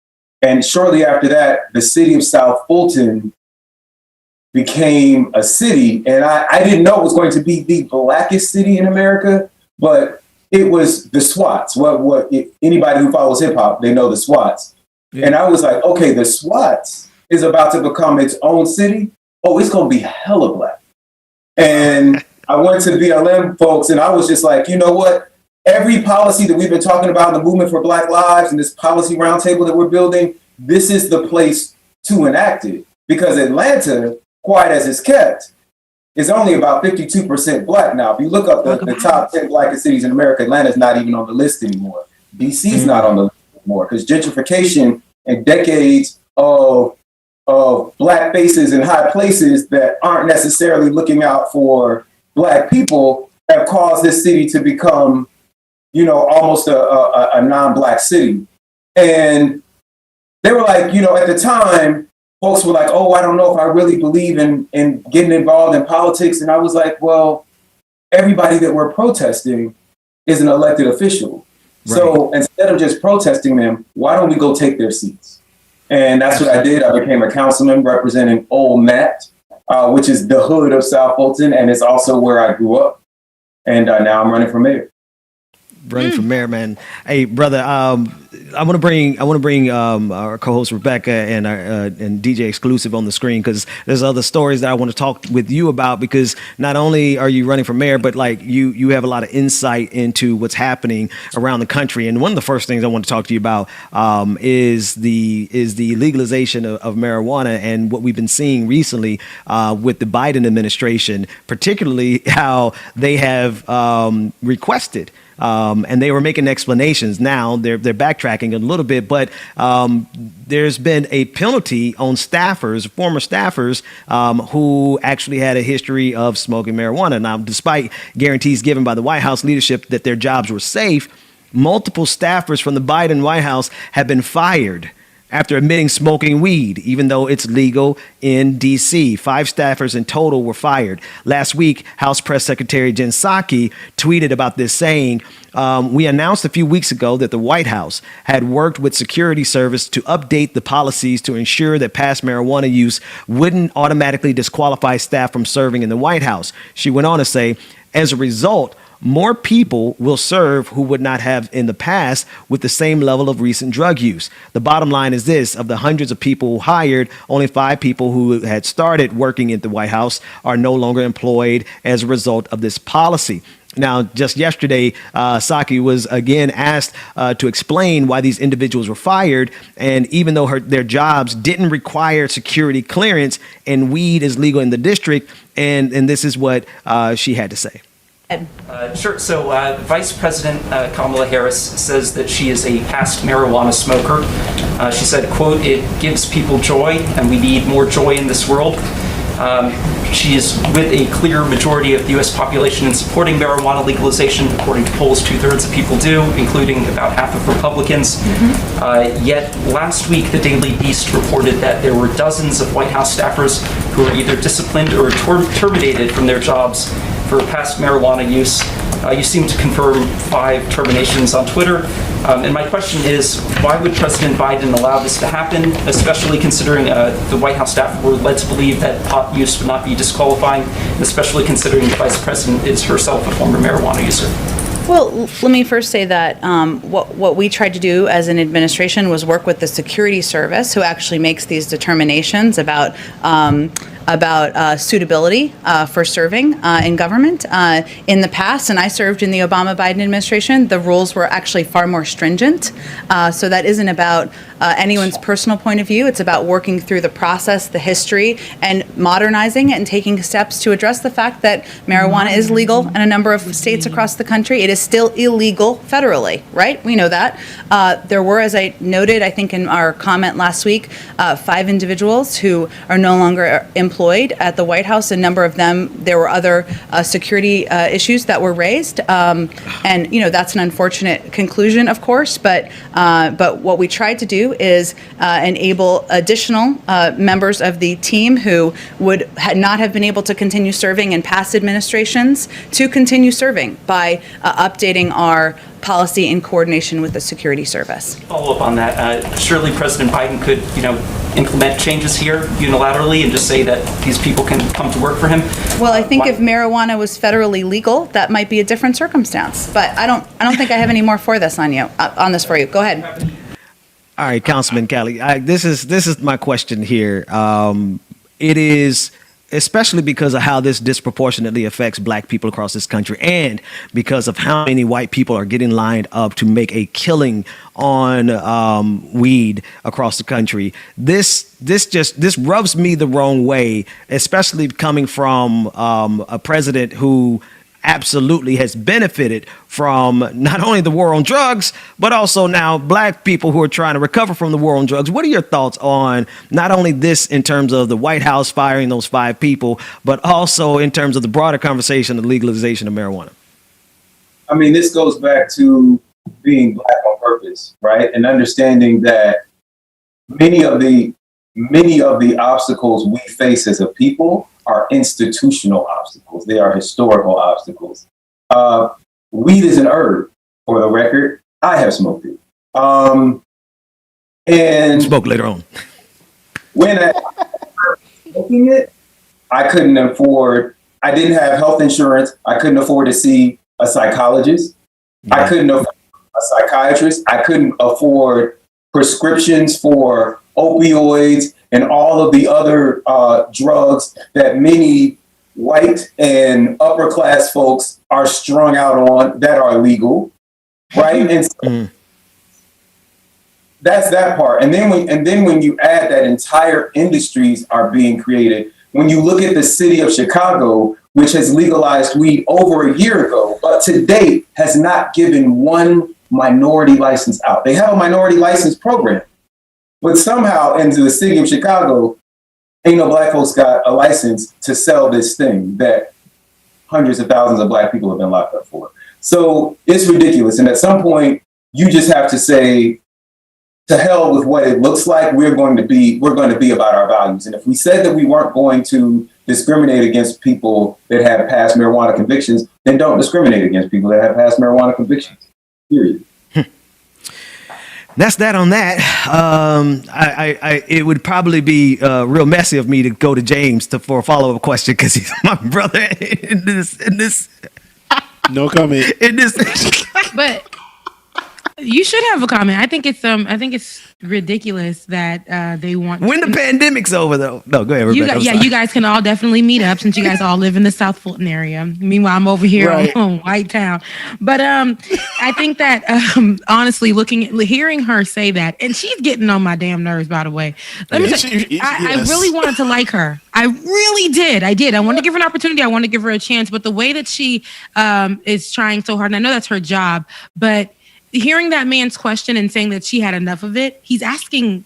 And shortly after that, the city of South Fulton became a city. And I didn't know it was going to be the blackest city in America, but it was the SWATs. Anybody who follows hip hop, they know the SWATs. Yeah. And I was like, okay, the SWATs is about to become its own city. Oh, it's going to be hella black. And I went to BLM folks, and I was just like, you know what? Every policy that we've been talking about in the movement for Black Lives and this policy roundtable that we're building, this is the place to enact it. Because Atlanta, quiet as it's kept, is only about 52% black now. If you look up the top 10 blackest cities in America, Atlanta's not even on the list anymore. DC's not on the list anymore because gentrification and decades of black faces in high places that aren't necessarily looking out for black people have caused this city to become, you know, almost a non-black city. And they were like, you know, at the time, folks were like, oh, I don't know if I really believe in getting involved in politics. And I was like, well, everybody that we're protesting is an elected official. Right. So instead of just protesting them, why don't we go take their seats? And that's what I did. I became a councilman representing Old Matt, which is the hood of South Fulton. And it's also where I grew up. And now I'm running for mayor. Running for mayor, man. Hey, brother, I want to bring our co-host Rebecca and DJ Exclusive on the screen because there's other stories that I want to talk with you about because not only are you running for mayor, but like you have a lot of insight into what's happening around the country. And one of the first things I want to talk to you about is the legalization of marijuana and what we've been seeing recently with the Biden administration, particularly how they have requested. And they were making explanations. Now they're backtracking a little bit, but there's been a penalty on staffers, former staffers, who actually had a history of smoking marijuana. Now, despite guarantees given by the White House leadership that their jobs were safe, multiple staffers from the Biden White House have been fired after admitting smoking weed, even though it's legal in D.C. 5 staffers in total were fired. Last week, House Press Secretary Jen Psaki tweeted about this, saying, we announced a few weeks ago that the White House had worked with security service to update the policies to ensure that past marijuana use wouldn't automatically disqualify staff from serving in the White House. She went on to say, as a result, more people will serve who would not have in the past with the same level of recent drug use. The bottom line is this: of the hundreds of people hired, only 5 people who had started working at the White House are no longer employed as a result of this policy. Now, just yesterday, Psaki was again asked to explain why these individuals were fired. And even though their jobs didn't require security clearance and weed is legal in the district, and this is what she had to say. Sure. So Vice President Kamala Harris says that she is a past marijuana smoker. She said, quote, "It gives people joy, and we need more joy in this world." She is with a clear majority of the U.S. population in supporting marijuana legalization. According to polls, 2/3 of people do, including about half of Republicans. Yet last week, the Daily Beast reported that there were dozens of White House staffers who were either disciplined or terminated from their jobs for past marijuana use. You seem to confirm 5 terminations on Twitter. And my question is, why would President Biden allow this to happen, especially considering the White House staff were led to believe that pot use would not be disqualifying, and especially considering the Vice President is herself a former marijuana user? Well, let me first say that what we tried to do as an administration was work with the security service, who actually makes these determinations about suitability for serving in government. In the past, and I served in the Obama-Biden administration, the rules were actually far more stringent. So that isn't about anyone's personal point of view. It's about working through the process, the history, and modernizing it and taking steps to address the fact that marijuana is legal in a number of states across the country. It is still illegal federally, right? We know that. There were, as I noted, I think in our comment last week, 5 individuals who are no longer employed at the White House. A number of them, there were other security issues that were raised. And, that's an unfortunate conclusion, of course, but what we tried to do is enable additional members of the team who would not have been able to continue serving in past administrations to continue serving by updating our policy in coordination with the security service. Follow up on that. Surely President Biden could, implement changes here unilaterally and just say that these people can come to work for him. Well, I think if marijuana was federally legal, that might be a different circumstance. But I don't think I have any more for this on this for you. Go ahead. All right, Councilman Khalid, this is my question here. It is, especially because of how this disproportionately affects black people across this country, and because of how many white people are getting lined up to make a killing on weed across the country. This rubs me the wrong way, especially coming from a president who absolutely has benefited from not only the war on drugs, but also now black people who are trying to recover from the war on drugs. What are your thoughts on not only this in terms of the White House firing those 5 people, but also in terms of the broader conversation of legalization of marijuana? I mean, this goes back to being black on purpose, right? And understanding that many of the obstacles we face as a people are institutional obstacles. They are historical obstacles. Weed is an herb, for the record. I have smoked it. And smoke later on. When I started smoking it, I didn't have health insurance. I couldn't afford to see a psychologist. Yeah. I couldn't afford a psychiatrist. I couldn't afford prescriptions for opioids and all of the other drugs that many white and upper class folks are strung out on that are legal, right? And so that's that part. And then when you add that entire industries are being created, when you look at the city of Chicago, which has legalized weed over a year ago, but to date has not given one minority license out. They have a minority license program. But somehow into the city of Chicago, ain't no black folks got a license to sell this thing that hundreds of thousands of black people have been locked up for. So it's ridiculous. And at some point, you just have to say, to hell with what it looks like. We're going to be about our values. And if we said that we weren't going to discriminate against people that have past marijuana convictions, then don't discriminate against people that have past marijuana convictions. Period. That's that on that. It would probably be real messy of me to go to James for a follow-up question because he's my brother in this. No comment. In this, But you should have a comment. I think it's ridiculous that they want. When the pandemic's over, though. No, go ahead, Rebecca. You guys can all definitely meet up since you guys all live in the South Fulton area. Meanwhile, I'm over here on White Town. But I think that honestly, hearing her say that, and she's getting on my damn nerves. By the way, let me tell you, I really wanted to like her. I really did. I did. I wanted to give her an opportunity. I wanted to give her a chance. But the way that she is trying so hard, and I know that's her job, but hearing that man's question and saying that she had enough of it, he's asking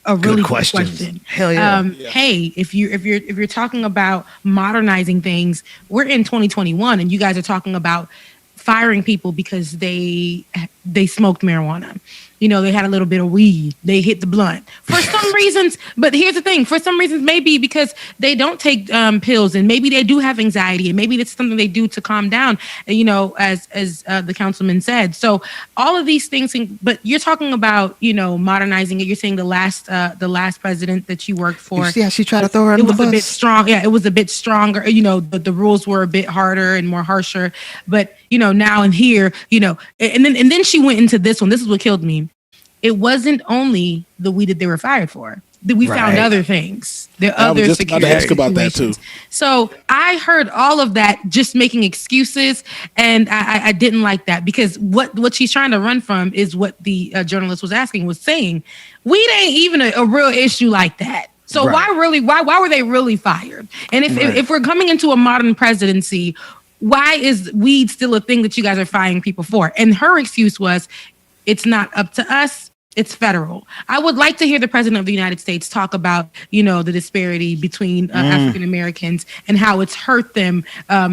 a really good question. Hell yeah. Hey, if you're talking about modernizing things, we're in 2021 and you guys are talking about firing people because they smoked marijuana. You know, they had a little bit of weed. They hit the blunt. For some reasons, but here's the thing. For some reasons, maybe because they don't take pills and maybe they do have anxiety and maybe it's something they do to calm down, you know, as the councilman said. So all of these things, but you're talking about, you know, modernizing it. You're saying the last president that you worked for. You see how she tried to throw her under the bus? It was a bit strong. Yeah, it was a bit stronger. You know, the rules were a bit harder and more harsher. But, you know, now and here, you know, and then she went into this one. This is what killed me. It wasn't only the weed that they were fired for. We found other things. There are other just about to ask about that too. So I heard all of that just making excuses, and I didn't like that because what she's trying to run from is what the journalist was saying. Weed ain't even a real issue like that. So why were they really fired? And if we're coming into a modern presidency, why is weed still a thing that you guys are firing people for? And her excuse was, it's not up to us. It's federal. I would like to hear the president of the United States talk about, you know, the disparity between African Americans and how it's hurt them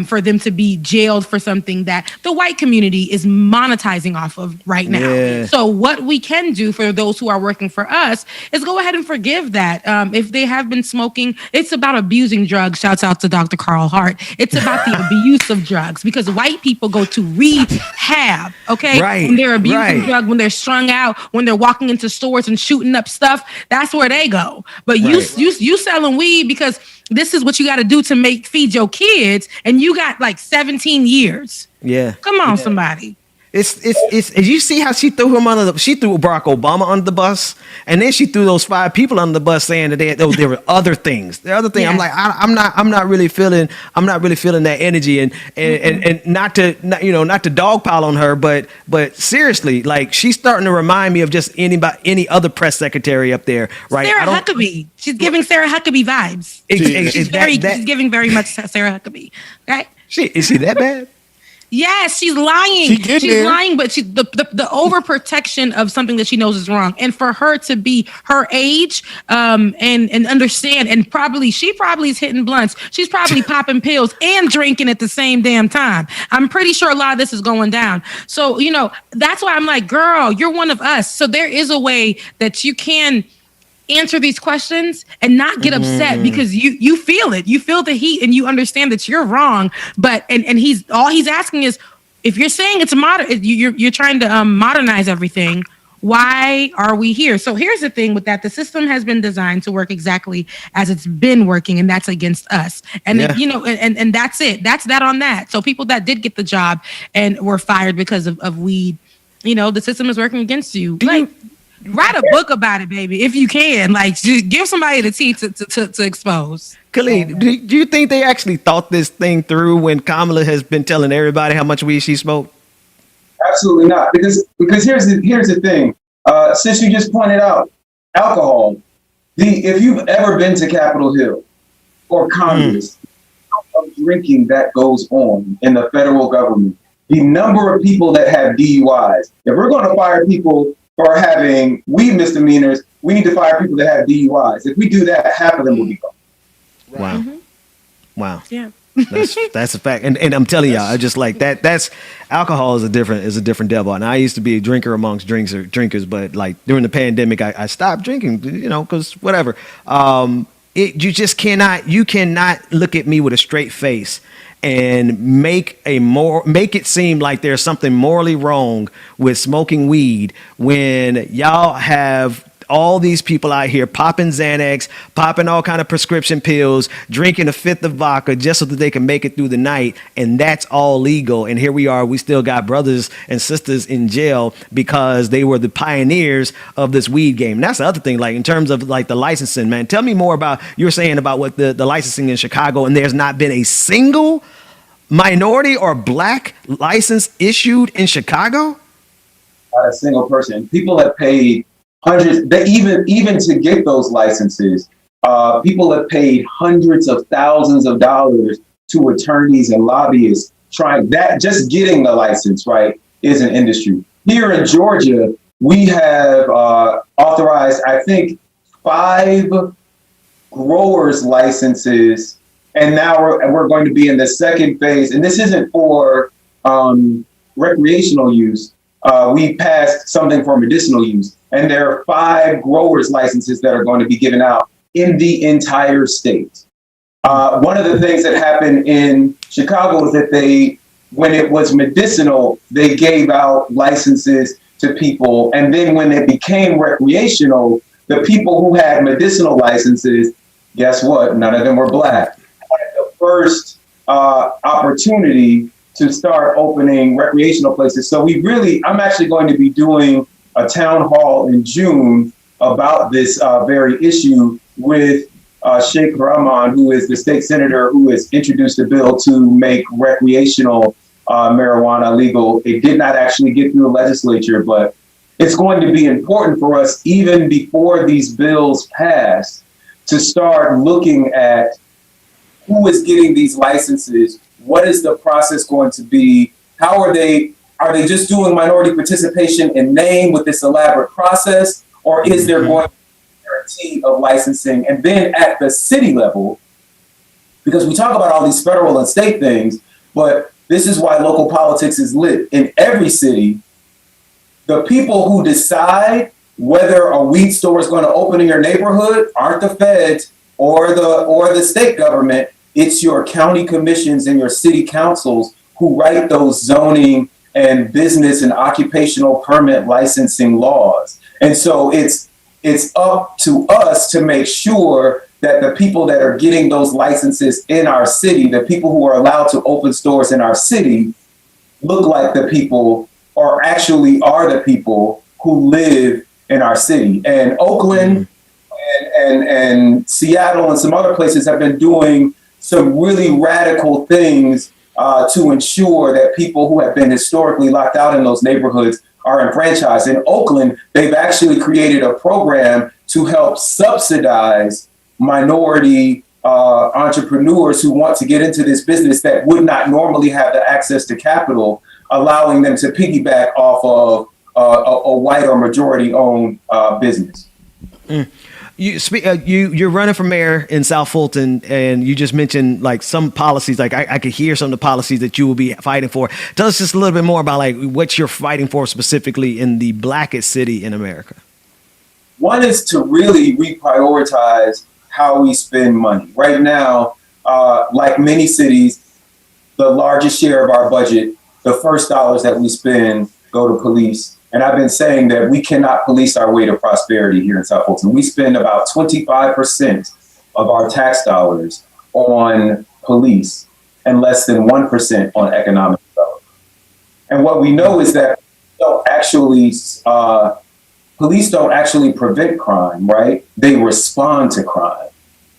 for them to be jailed for something that the white community is monetizing off of right now. Yeah. So what we can do for those who are working for us is go ahead and forgive that. If they have been smoking, it's about abusing drugs. Shouts out to Dr. Carl Hart. It's about the abuse of drugs because white people go to rehab, okay? Right. When they're abusing drugs, when they're strung out, when they're walking into stores and shooting up stuff, that's where they go. But you selling weed because this is what you got to do to feed your kids, and you got like 17 years. Yeah. Come on, somebody. It's you see how she threw she threw Barack Obama under the bus, and then she threw those 5 people under the bus saying that there were other things. The other thing, yeah. I'm like, I'm not really feeling that energy, and not to dogpile on her, but seriously, like she's starting to remind me of just any other press secretary up there, right? Sarah Huckabee. She's giving Sarah Huckabee vibes. She's giving very much Sarah Huckabee. Okay? Is she that bad? Yes, she's lying. She's lying, but the overprotection of something that she knows is wrong, and for her to be her age, and understand, and she probably is hitting blunts. She's probably popping pills and drinking at the same damn time. I'm pretty sure a lot of this is going down. So you know that's why I'm like, girl, you're one of us. So there is a way that you can answer these questions and not get upset because you feel it. You feel the heat and you understand that you're wrong. But and he's asking is, if you're saying it's you're trying to modernize everything, why are we here? So here's the thing with that: the system has been designed to work exactly as it's been working, and that's against us. And you know, and that's it. That's that on that. So people that did get the job and were fired because of weed, you know, the system is working against you. Write a book about it, baby, if you can. Like, just give somebody the tea to expose. Khalid, do you think they actually thought this thing through when Kamala has been telling everybody how much weed she smoked? Absolutely not. Because here's the thing. Since you just pointed out alcohol, if you've ever been to Capitol Hill or Congress, of drinking that goes on in the federal government, the number of people that have DUIs. If we're going to fire people for having weed misdemeanors, we need to fire people that have DUIs. If we do that, half of them will be gone. Wow. Mm-hmm. Wow. Yeah. That's a fact. And I'm telling y'all, I just like that's alcohol is a different devil. And I used to be a drinker amongst drinkers, but like during the pandemic, I stopped drinking, you know, because whatever. You cannot look at me with a straight face and make it seem like there's something morally wrong with smoking weed when y'all have all these people out here popping Xanax, popping all kind of prescription pills, drinking a fifth of vodka just so that they can make it through the night. And that's all legal. And here we are. We still got brothers and sisters in jail because they were the pioneers of this weed game. And that's the other thing, like in terms of like the licensing, man. Tell me more about, you were saying about what the licensing in Chicago, and there's not been a single minority or black license issued in Chicago? Not a single person. People have paid hundreds, even to get those licenses, people have paid hundreds of thousands of dollars to attorneys and lobbyists trying that. Just getting the license, right, is an industry. Here in Georgia, we have authorized, I think, 5 growers licenses, and now we're going to be in the second phase. And this isn't for recreational use. We passed something for medicinal use, and there are 5 growers licenses that are going to be given out in the entire state. One of the things that happened in Chicago is that when it was medicinal, they gave out licenses to people. And then when it became recreational, the people who had medicinal licenses, guess what? None of them were black. The first opportunity to start opening recreational places. So I'm actually going to be doing a town hall in June about this very issue with Sheikh Rahman, who is the state senator who has introduced a bill to make recreational marijuana legal. It did not actually get through the legislature, but it's going to be important for us, even before these bills pass, to start looking at who is getting these licenses. What is the process going to be? How are they Are they just doing minority participation in name with this elaborate process, or is there going to be a guarantee of licensing? And then at the city level, because we talk about all these federal and state things, but this is why local politics is lit. In every city, the people who decide whether a weed store is going to open in your neighborhood aren't the feds or the state government. It's your county commissions and your city councils who write those zoning and business and occupational permit licensing laws. And so it's up to us to make sure that the people that are getting those licenses in our city, the people who are allowed to open stores in our city, look like the people, or actually are the people who live in our city. And Oakland and Seattle and some other places have been doing some really radical things to ensure that people who have been historically locked out in those neighborhoods are enfranchised. In Oakland, they've actually created a program to help subsidize minority entrepreneurs who want to get into this business that would not normally have the access to capital, allowing them to piggyback off of a white or majority-owned business. You're running for mayor in South Fulton, and you just mentioned like some policies. Like I could hear some of the policies that you will be fighting for. Tell us just a little bit more about like what you're fighting for specifically in the blackest city in America. One is to really reprioritize how we spend money. Right now, like many cities, the largest share of our budget, the first dollars that we spend go to police. And I've been saying that we cannot police our way to prosperity here in South Fulton. We spend about 25% of our tax dollars on police and less than 1% on economic development. And what we know is that police don't actually prevent crime, right? They respond to crime.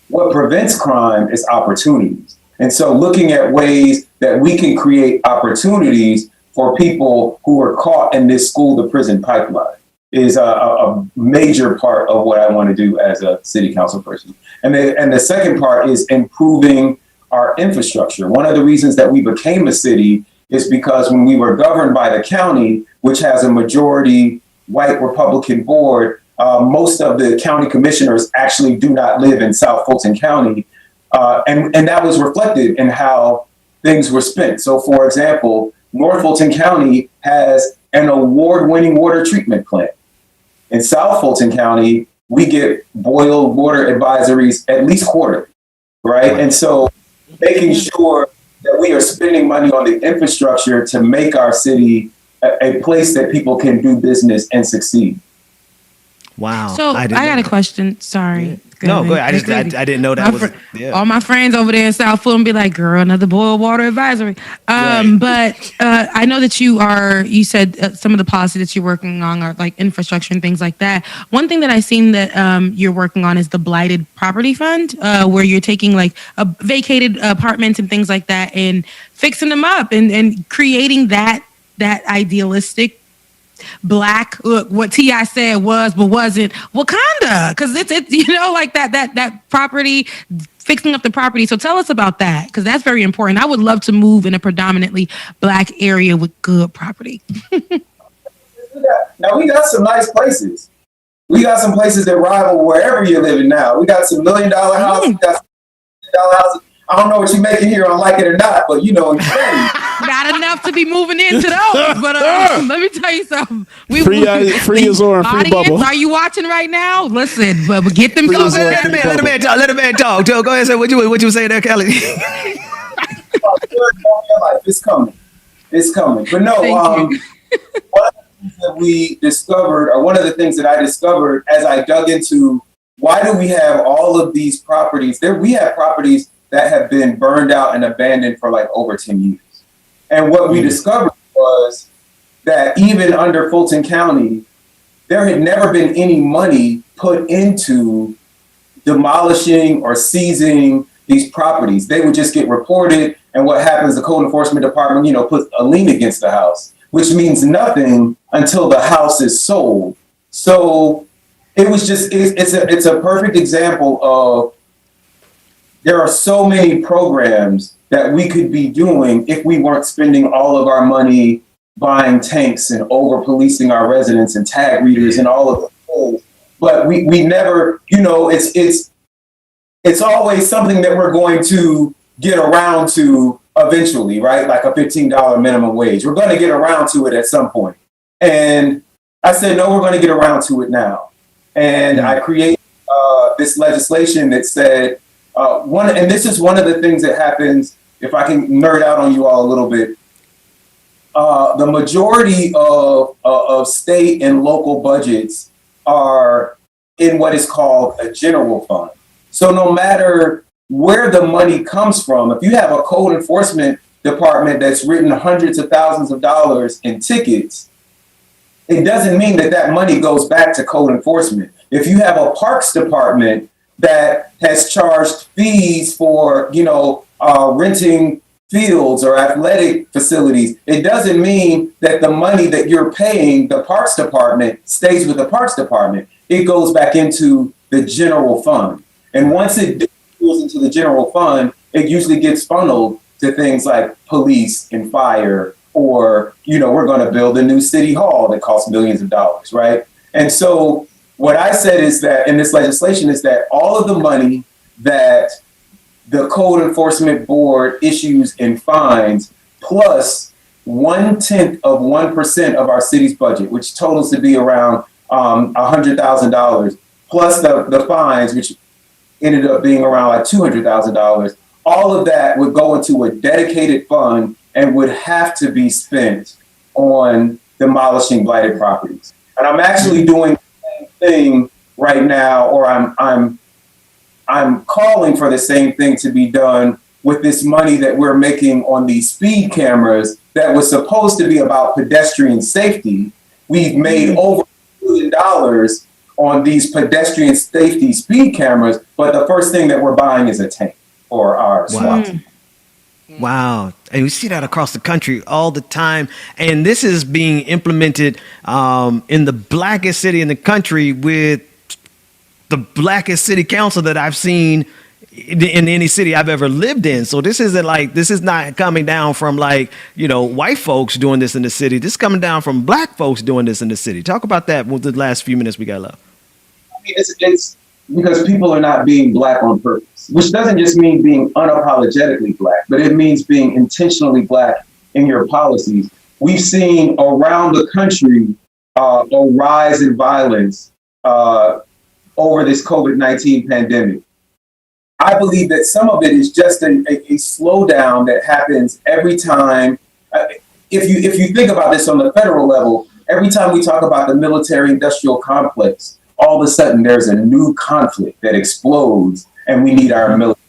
What prevents crime is opportunities. And so looking at ways that we can create opportunities for people who are caught in this school to prison pipeline is a major part of what I want to do as a city council person. And the second part is improving our infrastructure. One of the reasons that we became a city is because when we were governed by the county, which has a majority white Republican board, most of the county commissioners actually do not live in South Fulton County. And that was reflected in how things were spent. So for example, North Fulton County has an award-winning water treatment plant. In South Fulton County, we get boiled water advisories at least quarterly, right? And so making sure that we are spending money on the infrastructure to make our city a place that people can do business and succeed. Wow. So I got a question. Sorry. No, go ahead. I didn't know that was. All my friends over there in South Fulton be like, "Girl, another boil water advisory." But I know that you said some of the policy that you're working on are like infrastructure and things like that. One thing that I've seen that you're working on is the blighted property fund, where you're taking like vacated apartments and things like that and fixing them up and creating that idealistic Black, look, what T.I. said was but wasn't Wakanda, because it's like that property, fixing up the property. So tell us about that, because that's very important. I would love to move in a predominantly Black area with good property. Now we got some nice places. We got some places that rival wherever you're living now. We got some $1 million houses. We got some $1 million houses. I don't know what you're making here on Like It or Not, but not enough to be moving into those. But let me tell you something. Free Azor and free Bubble. Are you watching right now? Listen, but get them. Let the man talk. Let the man talk. Joe, go ahead and say what you say there, Kelly. It's coming. It's coming. But no, one of the things that we discovered, or one of the things that I discovered as I dug into why do we have all of these properties? We have properties that have been burned out and abandoned for like over 10 years. And what we discovered was that even under Fulton County, there had never been any money put into demolishing or seizing these properties. They would just get reported, and what happens, the code enforcement department, puts a lien against the house, which means nothing until the house is sold. So it was it's a perfect example of there are so many programs that we could be doing if we weren't spending all of our money buying tanks and over-policing our residents and tag readers and all of the things. But we never, it's always something that we're going to get around to eventually, right? Like a $15 minimum wage. We're going to get around to it at some point. And I said, no, we're going to get around to it now. And I created this legislation that said, and this is one of the things that happens, if I can nerd out on you all a little bit, the majority of state and local budgets are in what is called a general fund. So no matter where the money comes from, if you have a code enforcement department that's written hundreds of thousands of dollars in tickets, it doesn't mean that money goes back to code enforcement. If you have a parks department that has charged fees for, renting fields or athletic facilities, it doesn't mean that the money that you're paying the parks department stays with the parks department. It goes back into the general fund. And once it goes into the general fund, it usually gets funneled to things like police and fire, or, we're going to build a new city hall that costs millions of dollars, right? And so what I said is that in this legislation is that all of the money that the Code Enforcement Board issues in fines, plus 0.1% of our city's budget, which totals to be around $100,000, plus the fines, which ended up being around like $200,000, all of that would go into a dedicated fund and would have to be spent on demolishing blighted properties. And I'm actually doing the same thing right now, or I'm calling for the same thing to be done with this money that we're making on these speed cameras that was supposed to be about pedestrian safety. We've made over $1 billion on these pedestrian safety speed cameras, but the first thing that we're buying is a tank for our SWAT team. Wow. And we see that across the country all the time. And this is being implemented in the blackest city in the country with the blackest city council that I've seen in any city I've ever lived in. So this is not coming down from white folks doing this in the city. This is coming down from black folks doing this in the city. Talk about that with the last few minutes we got left. I mean, it's because people are not being black on purpose, which doesn't just mean being unapologetically black, but it means being intentionally black in your policies. We've seen around the country a rise in violence over this COVID-19 pandemic. I believe that some of it is just a slowdown that happens every time. If you think about this on the federal level, every time we talk about the military-industrial complex, all of a sudden there's a new conflict that explodes and we need our military.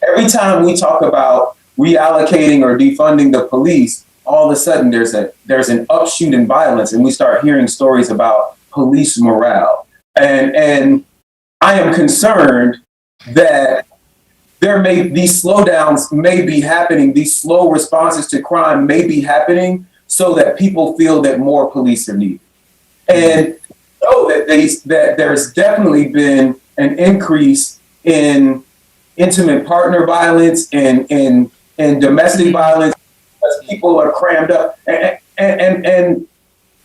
Every time we talk about reallocating or defunding the police, all of a sudden there's an upshoot in violence, and we start hearing stories about police morale. And I am concerned that these slowdowns may be happening, these slow responses to crime may be happening so that people feel that more police are needed. And know that there's definitely been an increase in intimate partner violence and domestic violence because people are crammed up. And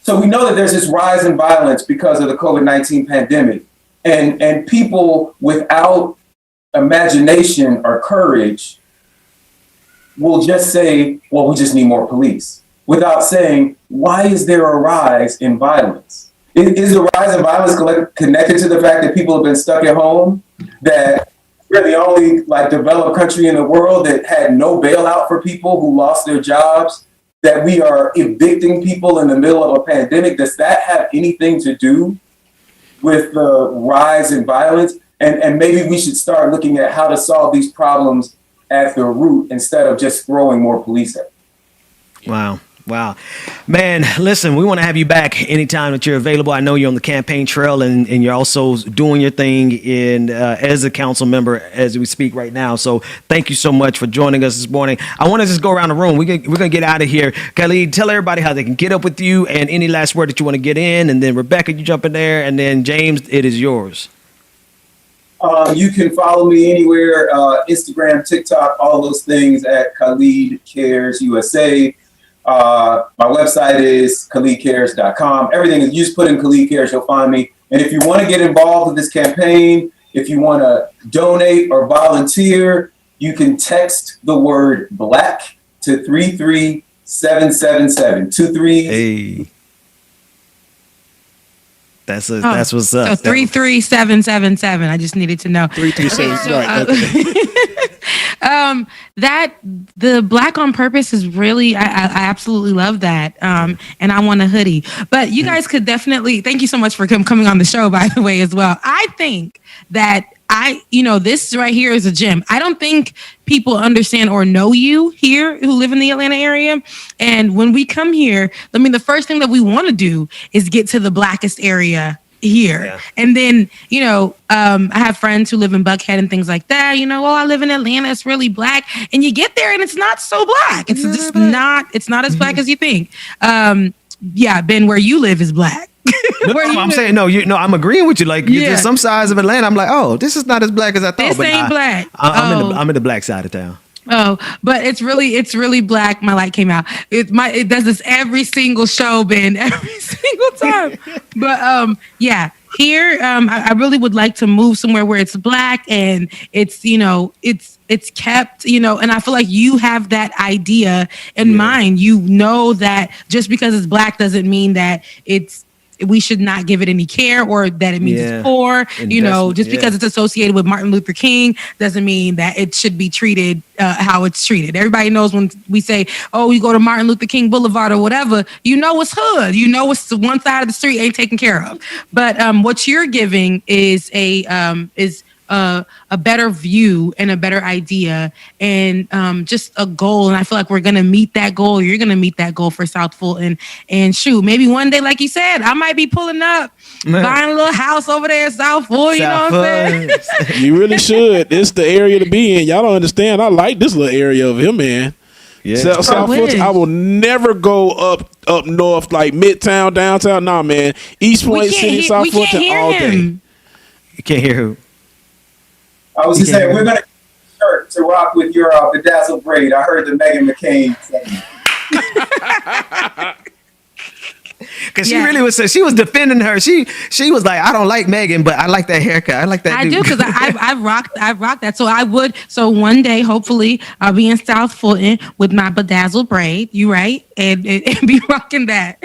so we know that there's this rise in violence because of the COVID-19 pandemic. And people without imagination or courage will just say, well, we just need more police, without saying, why is there a rise in violence? Is the rise in violence connected to the fact that people have been stuck at home, that we're the only developed country in the world that had no bailout for people who lost their jobs, that we are evicting people in the middle of a pandemic? Does that have anything to do with the rise in violence? And maybe we should start looking at how to solve these problems at the root instead of just throwing more police at them. Wow. Man, listen, we want to have you back anytime that you're available. I know you're on the campaign trail and you're also doing your thing as a council member as we speak right now. So thank you so much for joining us this morning. I want to just go around the room. We're going to get out of here. Khalid, tell everybody how they can get up with you and any last word that you want to get in. And then Rebecca, you jump in there. And then James, it is yours. You can follow me anywhere, Instagram, TikTok, all those things at Khalid Cares USA. My website is khalidcares.com. Everything is, you just put in Khalid Cares, you'll find me. And if you want to get involved with this campaign, if you want to donate or volunteer, you can text the word black to 33777. 23. Hey. That's what's up. So 33777. I just needed to know. 337. Right. Okay. That the Black on Purpose is really, I absolutely love that. And I want a hoodie. But you guys could definitely, thank you so much for coming on the show, by the way, as well. I think that this right here is a gem. I don't think people understand or know you here who live in the Atlanta area. And when we come here, the first thing that we want to do is get to the blackest area here. Yeah. And then, I have friends who live in Buckhead and things like that. I live in Atlanta. It's really black. And you get there and it's not so black. It's just not as black as you think. Ben, where you live is black. I'm saying I'm agreeing with you. There's some sides of Atlanta. I'm like, oh, this is not as black as I thought. This ain't black. I'm in the black side of town. Oh, but it's really black. My light came out. It does this every single show, Ben, every single time. But here, I really would like to move somewhere where it's black and it's kept, and I feel like you have that idea in mind. That just because it's black doesn't mean that we should not give it any care or that it means it's poor. Just because it's associated with Martin Luther King doesn't mean that it should be treated how it's treated. Everybody knows when we say, oh, you go to Martin Luther King Boulevard or whatever, it's hood. It's the one side of the street ain't taken care of. But what you're giving is a better view and a better idea and just a goal. And I feel like we're going to meet that goal. You're going to meet that goal for South Fulton. And shoot, maybe one day, like you said, I might be pulling up, buying a little house over there in South Fulton. You know what I'm saying? You really should. It's the area to be in. Y'all don't understand. I like this little area over here, man. Yeah. South Fulton, I will never go up north like Midtown, downtown. Nah, man. East Point City, South Fulton all day. You can't hear who? I was just saying, we're going to get a shirt to rock with your bedazzled braid. I heard the McCain's saying. Because she really was, she was defending her. She was like, I don't like Megan, but I like that haircut. I like that. I do, because I've rocked that. So one day, hopefully, I'll be in South Fulton with my bedazzled braid. You right, and be rocking that.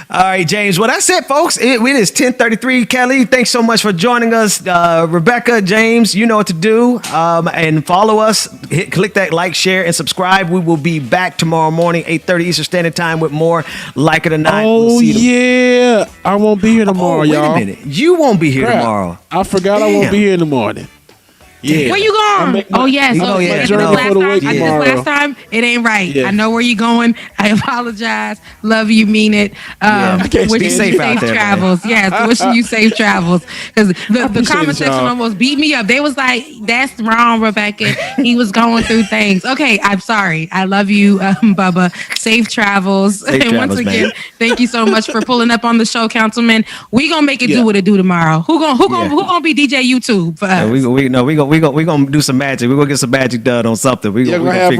All right, James. Well, that's it, folks. It is 10:33. Khalid, thanks so much for joining us. Rebecca, James, you know what to do. And follow us. Click that like, share, and subscribe. We will be back tomorrow morning, 8:30 Eastern Standard Time with more Like It or Not. Oh, yeah. I won't be here tomorrow, y'all. Wait a minute. You won't be here tomorrow. I forgot I won't be here in the morning. Yeah. Where you going? Yes. Oh, yeah. Last time, it ain't right. Yeah. I know where you're going. I apologize. Love you, mean it. Wishing you safe travels. Yes, wishing you safe travels. Because the comment section almost beat me up. They was like, "That's wrong, Rebecca. He was going through things." Okay, I'm sorry. I love you, Bubba. Safe travels. Once again, thank you so much for pulling up on the show, Councilman. We gonna make it do what it do tomorrow. Who gonna be DJ YouTube for us? We gonna do some magic. We're gonna get some magic done on something. We're gonna have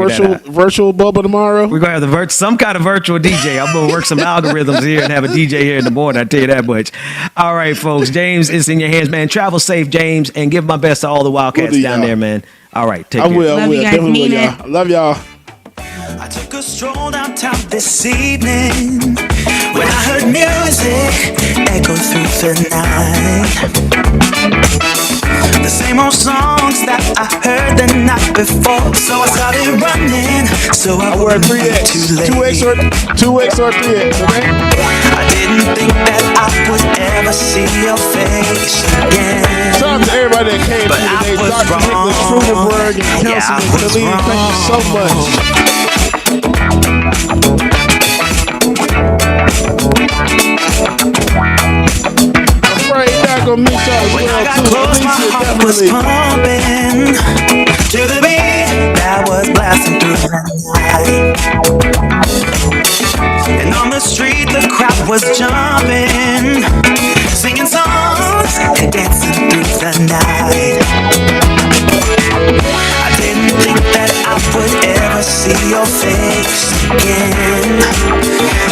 virtual Bubba tomorrow. We're gonna have some kind of virtual DJ. I'm gonna work some algorithms here and have a DJ here in the morning. I tell you that much. All right, folks. James, it's in your hands, man. Travel safe, James, and give my best to all the Wildcats down there, man. All right, take care. I will. Definitely will, y'all. Love y'all. I took a stroll downtown this evening when I heard music echo through the night. The same old songs that I heard the night before. So I started running, so I wouldn't be too late. 2X or 3X, okay? I didn't think that I would ever see your face again. Shout out to everybody that came through today. Dr. Nicholas, Freudenberg, and Councilman Khalid, thank you so much. Not gonna miss y'all as well too. My heart was pumping to the beat that was blasting through the night. And on the street the crowd was jumping, singing songs and dancing through the night. I didn't think that I would ever see your face again,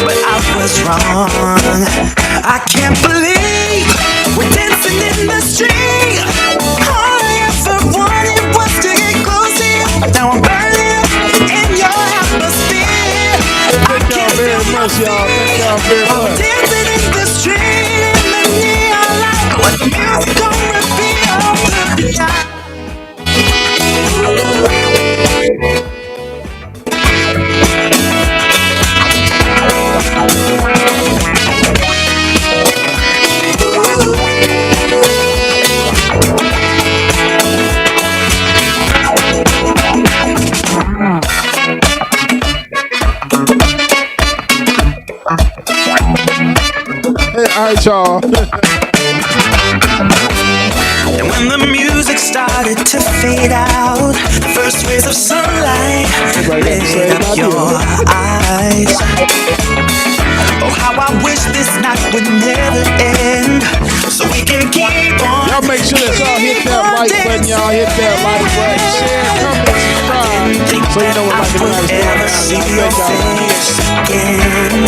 but I was wrong. I can't believe we're dancing in the street. All I ever wanted was to get close to you. Now I'm burning in your atmosphere. Thank y'all very much, y'all. Thank y'all very much. Dancing in the street in the neon light. What the music gonna reveal the night. All right, y'all. And when the music started to fade out, the first rays of sunlight lit up your eyes. Oh, how I wish this night would never end, so we can keep on. Y'all make sure that y'all hit that like button. Y'all hit that like button. Share, comment, subscribe. So you know what Like It or Not is doing.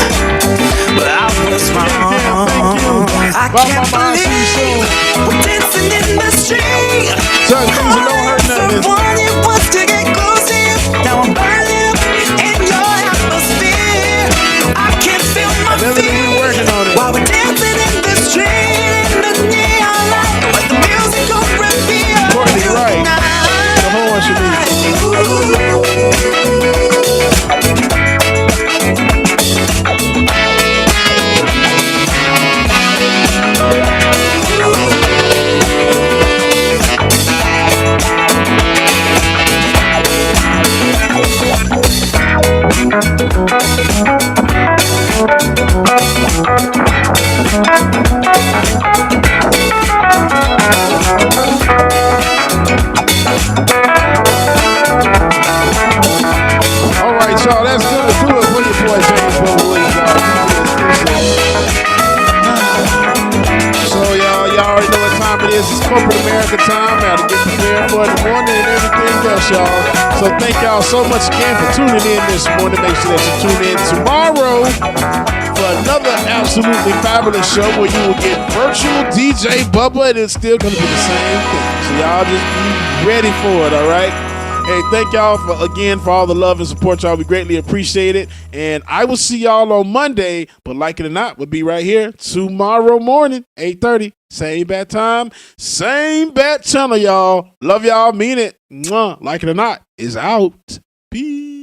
But I was wrong. I can't believe we're dancing in the street. Son, things that don't hurt nothing. I wanted was to get close to you. Now I'm burning in your atmosphere. I can't feel my feet while we're dancing in the street in the neon light. What the music gonna reveal tonight. The whole one should be. All right, y'all, that's good to do it for your boy James Williams, y'all. So y'all already know what time it is. It's corporate America time. Now to get prepared for the morning and everything else, y'all. So thank y'all so much again for tuning in this morning. Make sure that you tune in tomorrow for another absolutely fabulous show where you will get virtual DJ Bubba, and it's still going to be the same thing. So y'all just be ready for it, all right? Hey, thank y'all for all the love and support, y'all. We greatly appreciate it. And I will see y'all on Monday, but like it or not, we'll be right here tomorrow morning, 8:30. Same bad time, same bad channel, y'all. Love y'all, mean it. Mwah. Like it or not is out. Peace.